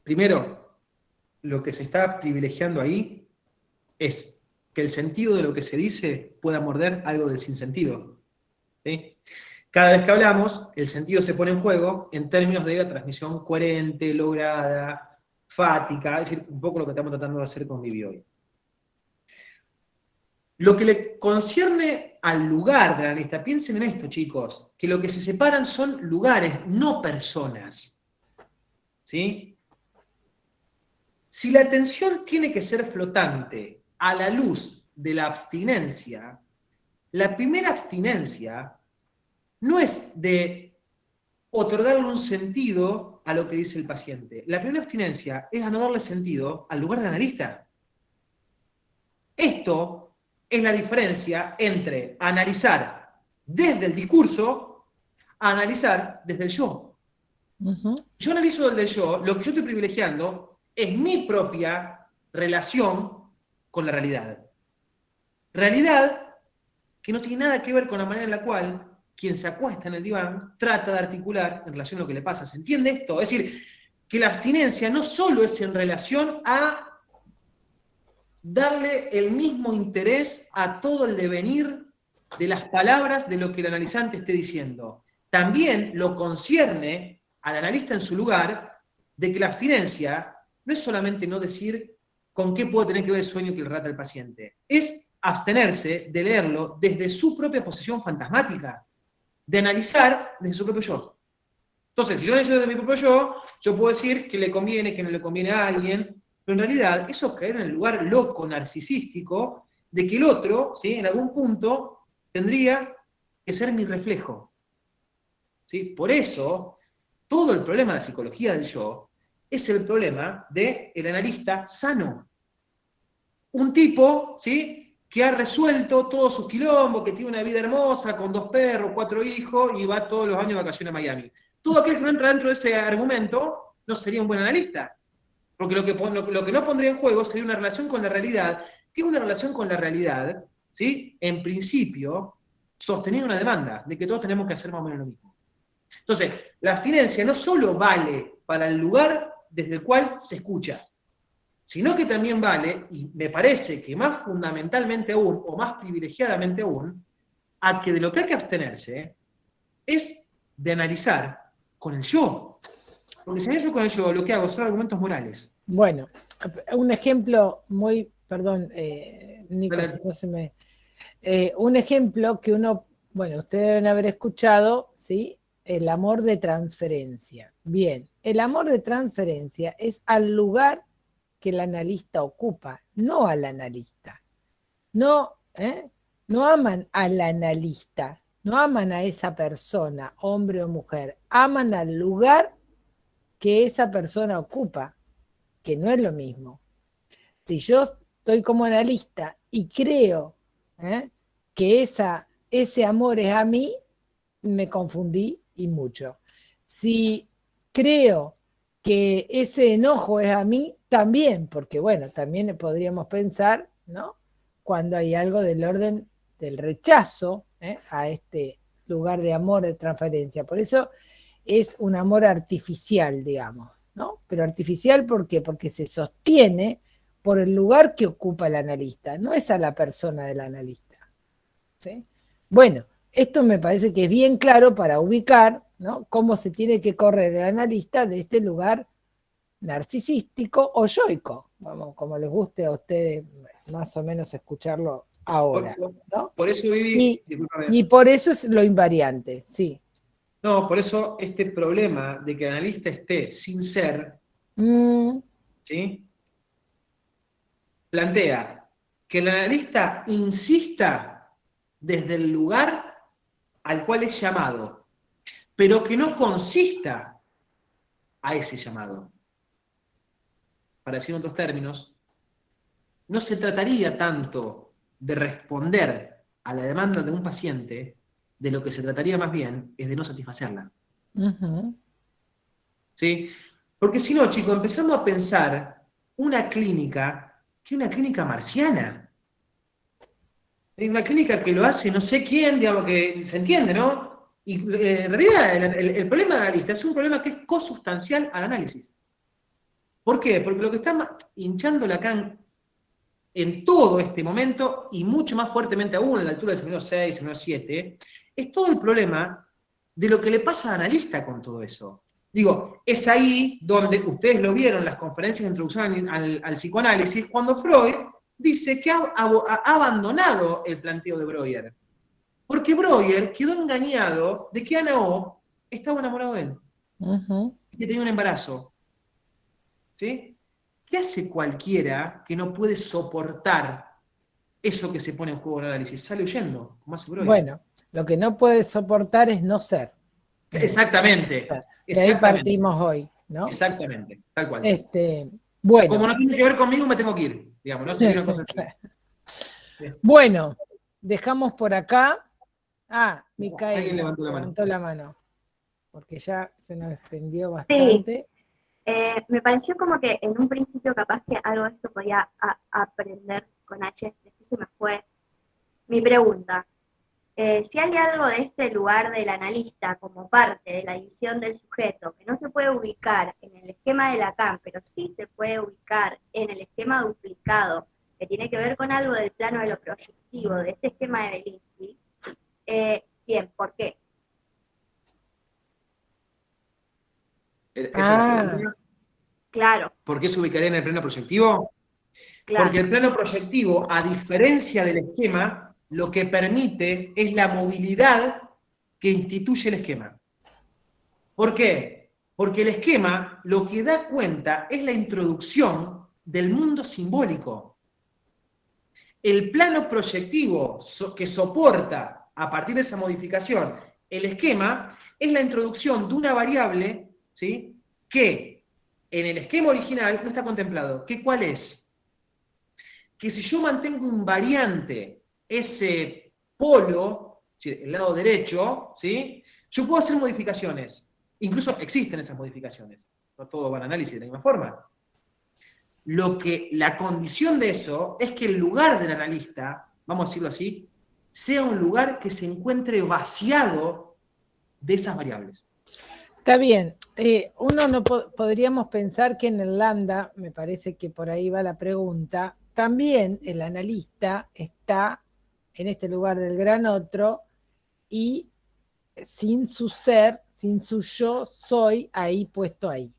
Primero, lo que se está privilegiando ahí es que el sentido de lo que se dice pueda morder algo del sinsentido. ¿Sí? Cada vez que hablamos, el sentido se pone en juego en términos de la transmisión coherente, lograda, fática, es decir, un poco lo que estamos tratando de hacer con Vivi hoy. Lo que le concierne al lugar del analista, piensen en esto, chicos, que lo que se separan son lugares, no personas. ¿Sí? Si la atención tiene que ser flotante a la luz de la abstinencia, la primera abstinencia no es de otorgarle un sentido a lo que dice el paciente. La primera abstinencia es a no darle sentido al lugar del analista. Esto es la diferencia entre analizar desde el discurso a analizar desde el yo. Yo analizo desde el yo, lo que yo estoy privilegiando es mi propia relación con la realidad. Realidad que no tiene nada que ver con la manera en la cual quien se acuesta en el diván trata de articular en relación a lo que le pasa. ¿Se entiende esto? Es decir, que la abstinencia no solo es en relación a darle el mismo interés a todo el devenir de las palabras de lo que el analizante esté diciendo. También lo concierne al analista en su lugar de que la abstinencia no es solamente no decir con qué puede tener que ver el sueño que le relata el paciente, es abstenerse de leerlo desde su propia posición fantasmática, de analizar desde su propio yo. Entonces, si yo analizo desde mi propio yo puedo decir que le conviene, que no le conviene a alguien, pero en realidad eso es caer en el lugar loco, narcisístico, de que el otro, ¿sí?, en algún punto, tendría que ser mi reflejo. ¿Sí? Por eso, todo el problema de la psicología del yo es el problema del analista sano. Un tipo, ¿sí?, que ha resuelto todos sus quilombos, que tiene una vida hermosa, con 2 perros, 4 hijos, y va todos los años de vacaciones a Miami. Todo aquel que no entra dentro de ese argumento no sería un buen analista. Porque lo que no pondría en juego sería una relación con la realidad, que es una relación con la realidad, ¿sí?, en principio, sostenida una demanda de que todos tenemos que hacer más o menos lo mismo. Entonces, la abstinencia no solo vale para el lugar desde el cual se escucha, sino que también vale, y me parece que más fundamentalmente aún, o más privilegiadamente aún, a que de lo que hay que abstenerse es de analizar con el yo. Porque si analizo con el yo, lo que hago son argumentos morales. Bueno, un ejemplo muy, perdón, Nico, si no se me... un ejemplo que uno, bueno, ustedes deben haber escuchado, ¿sí? El amor de transferencia. Bien, el amor de transferencia es al lugar que el analista ocupa, no al analista. No, no aman al analista, no aman a esa persona, hombre o mujer, aman al lugar que esa persona ocupa, que no es lo mismo. Si yo estoy como analista y creo que ese amor es a mí, me confundí y mucho. Si creo que ese enojo es a mí, también, porque bueno, también podríamos pensar, ¿no?, cuando hay algo del orden del rechazo a este lugar de amor, de transferencia. Por eso es un amor artificial, digamos, ¿no? Pero artificial, ¿por qué? Porque se sostiene por el lugar que ocupa el analista, no es a la persona del analista. ¿Sí? Bueno, esto me parece que es bien claro para ubicar, ¿no?, cómo se tiene que correr el analista de este lugar narcisístico o yoico, vamos, como les guste a ustedes más o menos escucharlo ahora, ¿no? Por eso, Vivi, y por eso es lo invariante, sí. No, por eso este problema de que el analista esté sin ser, ¿sí?, plantea que el analista insista desde el lugar al cual es llamado, pero que no consista a ese llamado. Para decir en otros términos, no se trataría tanto de responder a la demanda de un paciente, de lo que se trataría más bien es de no satisfacerla. ¿Sí? Porque si no, chicos, empezamos a pensar una clínica que es una clínica marciana. Una clínica que lo hace no sé quién, digamos, que se entiende, ¿no? Y en realidad el problema del analista es un problema que es cosustancial al análisis. ¿Por qué? Porque lo que está hinchando Lacan en todo este momento, y mucho más fuertemente aún a la altura del seminario 6, seminario 7, es todo el problema de lo que le pasa al analista con todo eso. Digo, es ahí donde ustedes lo vieron en las conferencias de introducción al psicoanálisis, cuando Freud dice que ha abandonado el planteo de Breuer. Porque Breuer quedó engañado de que Ana O estaba enamorado de él. Y que tenía un embarazo. ¿Sí? ¿Qué hace cualquiera que no puede soportar eso que se pone en juego en el análisis? Sale huyendo, como hace Breuer. Bueno, lo que no puede soportar es no ser. Exactamente. De ahí partimos hoy, ¿no? Exactamente, tal cual. Bueno. Como no tiene que ver conmigo, me tengo que ir. Digamos, no sé, una cosa así. Bueno, dejamos por acá. Micaela Alguien levantó la mano. Porque ya se nos extendió bastante. Sí. Me pareció como que en un principio capaz que algo de esto podía aprender con H, después se me fue mi pregunta. Si hay algo de este lugar del analista como parte de la división del sujeto que no se puede ubicar en el esquema de Lacan, pero sí se puede ubicar en el esquema duplicado, que tiene que ver con algo del plano de lo proyectivo, de este esquema de Belinsky, bien, ¿por qué? ¿Esa es la pregunta? Claro. ¿Por qué se ubicaría en el plano proyectivo? Claro. Porque el plano proyectivo, a diferencia del esquema, lo que permite es la movilidad que instituye el esquema. ¿Por qué? Porque el esquema lo que da cuenta es la introducción del mundo simbólico. El plano proyectivo que soporta, a partir de esa modificación, el esquema, es la introducción de una variable, ¿sí?, que en el esquema original no está contemplado. ¿Cuál es? Que si yo mantengo invariante ese polo, el lado derecho, ¿sí?, yo puedo hacer modificaciones. Incluso existen esas modificaciones. No todo va al análisis de la misma forma. La condición de eso es que el lugar del analista, vamos a decirlo así, sea un lugar que se encuentre vaciado de esas variables. Está bien. Uno no podríamos pensar que en el lambda, me parece que por ahí va la pregunta, también el analista está en este lugar del gran otro y sin su ser, sin su yo soy ahí puesto ahí.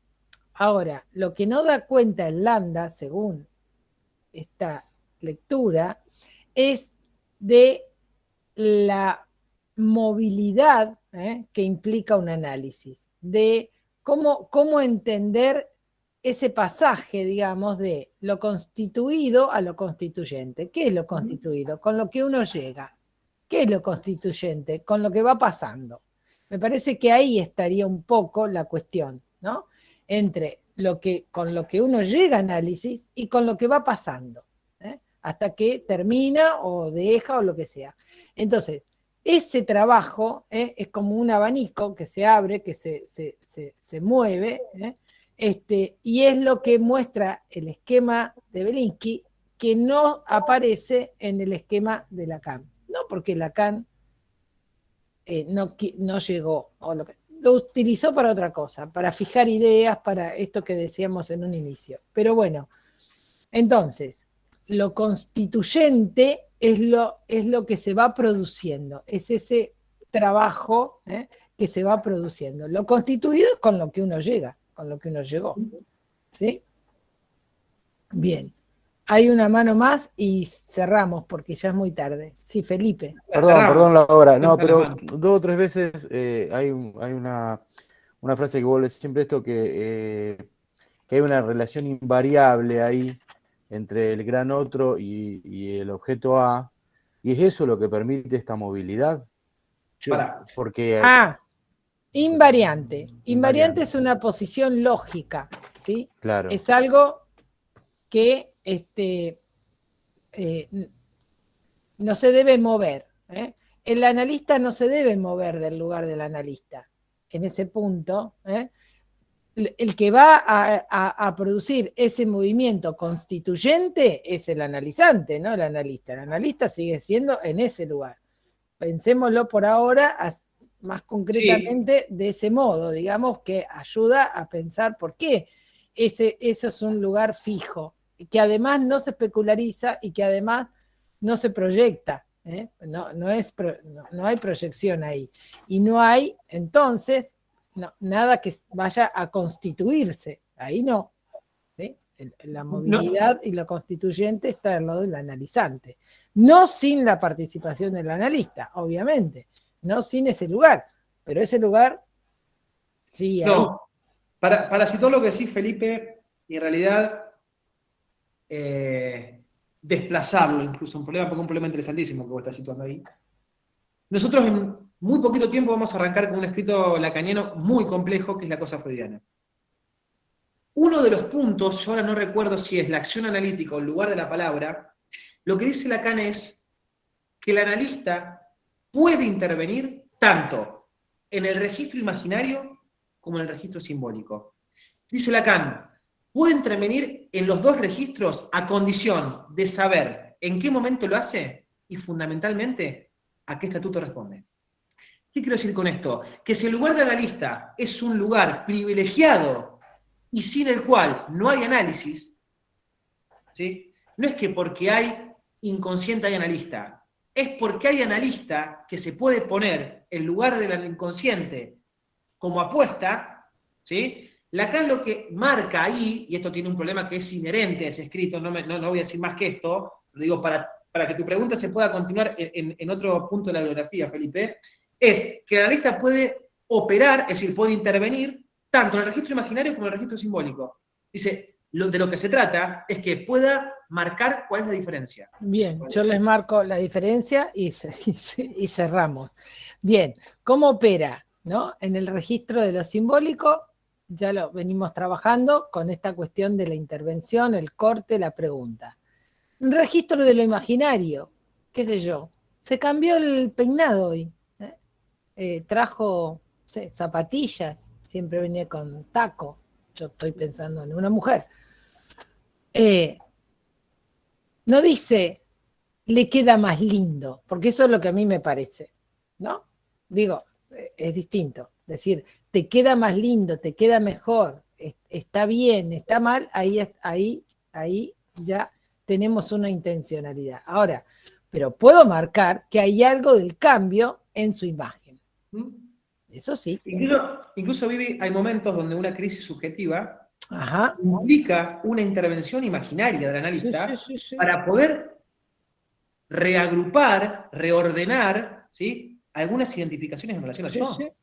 Ahora, lo que no da cuenta el lambda, según esta lectura, es de la movilidad que implica un análisis, de cómo entender ese pasaje, digamos, de lo constituido a lo constituyente. ¿Qué es lo constituido? Con lo que uno llega. ¿Qué es lo constituyente? Con lo que va pasando. Me parece que ahí estaría un poco la cuestión, ¿no? Entre con lo que uno llega a análisis y con lo que va pasando, hasta que termina o deja o lo que sea. Entonces, ese trabajo es como un abanico que se abre, que se mueve, y es lo que muestra el esquema de Belinsky, que no aparece en el esquema de Lacan. No porque Lacan no llegó, o lo utilizó para otra cosa, para fijar ideas, para esto que decíamos en un inicio. Pero bueno, entonces, lo constituyente es lo que se va produciendo, es ese trabajo que se va produciendo. Lo constituido es con lo que uno llega, con lo que uno llegó. ¿Sí? Bien. Hay una mano más y cerramos porque ya es muy tarde. Sí, Felipe. Perdón la hora. No, pero 2 o 3 veces hay una frase que vuelve siempre esto, que hay una relación invariable ahí entre el gran otro y el objeto A, y es eso lo que permite esta movilidad. Porque invariante. Invariante es una posición lógica, ¿sí? Claro. Es algo que no se debe mover. El analista no se debe mover del lugar del analista. En ese punto, el que va a producir ese movimiento constituyente es el analizante, no el analista. El analista sigue siendo en ese lugar. Pensémoslo por ahora más concretamente de ese modo, digamos, que ayuda a pensar por qué eso es un lugar fijo, que además no se especulariza y que además no se proyecta, ¿eh? No hay proyección ahí. Y no hay, entonces, nada que vaya a constituirse, ahí no. ¿Sí? La movilidad y lo constituyente está en lo del analizante. No sin la participación del analista, obviamente, no sin ese lugar, pero ese lugar sigue ahí. No, para situar lo que decís, Felipe, y en realidad desplazarlo incluso, un problema interesantísimo que vos estás situando ahí. Nosotros en muy poquito tiempo vamos a arrancar con un escrito lacaniano muy complejo, que es la cosa freudiana. Uno de los puntos, yo ahora no recuerdo si es la acción analítica o el lugar de la palabra, lo que dice Lacan es que el analista puede intervenir tanto en el registro imaginario como en el registro simbólico. Dice Lacan, puede intervenir en los dos registros a condición de saber en qué momento lo hace y fundamentalmente a qué estatuto responde. ¿Qué quiero decir con esto? Que si el lugar de analista es un lugar privilegiado y sin el cual no hay análisis, ¿sí? No es que porque hay inconsciente hay analista, es porque hay analista que se puede poner en lugar del inconsciente como apuesta, ¿sí? Lacan lo que marca ahí, y esto tiene un problema que es inherente a ese escrito, no voy a decir más que esto, lo digo para que tu pregunta se pueda continuar en otro punto de la bibliografía, Felipe, es que el analista puede operar, es decir, puede intervenir tanto en el registro imaginario como en el registro simbólico. Dice, de lo que se trata es que pueda marcar cuál es la diferencia. Bien, yo les marco la diferencia y cerramos. Bien, ¿cómo opera? ¿No? En el registro de lo simbólico, ya lo venimos trabajando con esta cuestión de la intervención, el corte, la pregunta. Un registro de lo imaginario, qué sé yo, se cambió el peinado hoy, trajo, no sé, zapatillas, siempre venía con taco, yo estoy pensando en una mujer. No dice, le queda más lindo, porque eso es lo que a mí me parece, ¿no? Digo, es distinto. Decir, te queda más lindo, te queda mejor, está bien, está mal, ahí ya tenemos una intencionalidad. Ahora, pero puedo marcar que hay algo del cambio en su imagen. Eso sí. Incluso Vivi, hay momentos donde una crisis subjetiva Ajá. implica una intervención imaginaria del analista sí. para poder reagrupar, reordenar, ¿sí?, algunas identificaciones en relación al yo. Claro.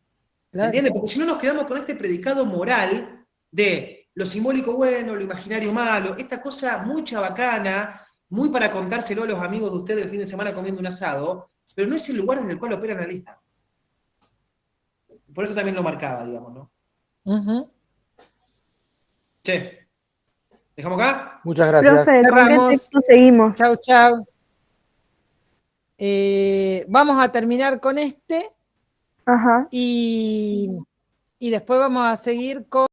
¿Se entiende? Porque si no nos quedamos con este predicado moral de lo simbólico bueno, lo imaginario malo, esta cosa muy chabacana, muy para contárselo a los amigos de ustedes el fin de semana comiendo un asado, pero no es el lugar desde el cual opera el analista. Por eso también lo marcaba, digamos, ¿no? Che, ¿dejamos acá? Muchas gracias. Profe, Cerramos. Seguimos. Chau. Vamos a terminar con este. Ajá. Y después vamos a seguir con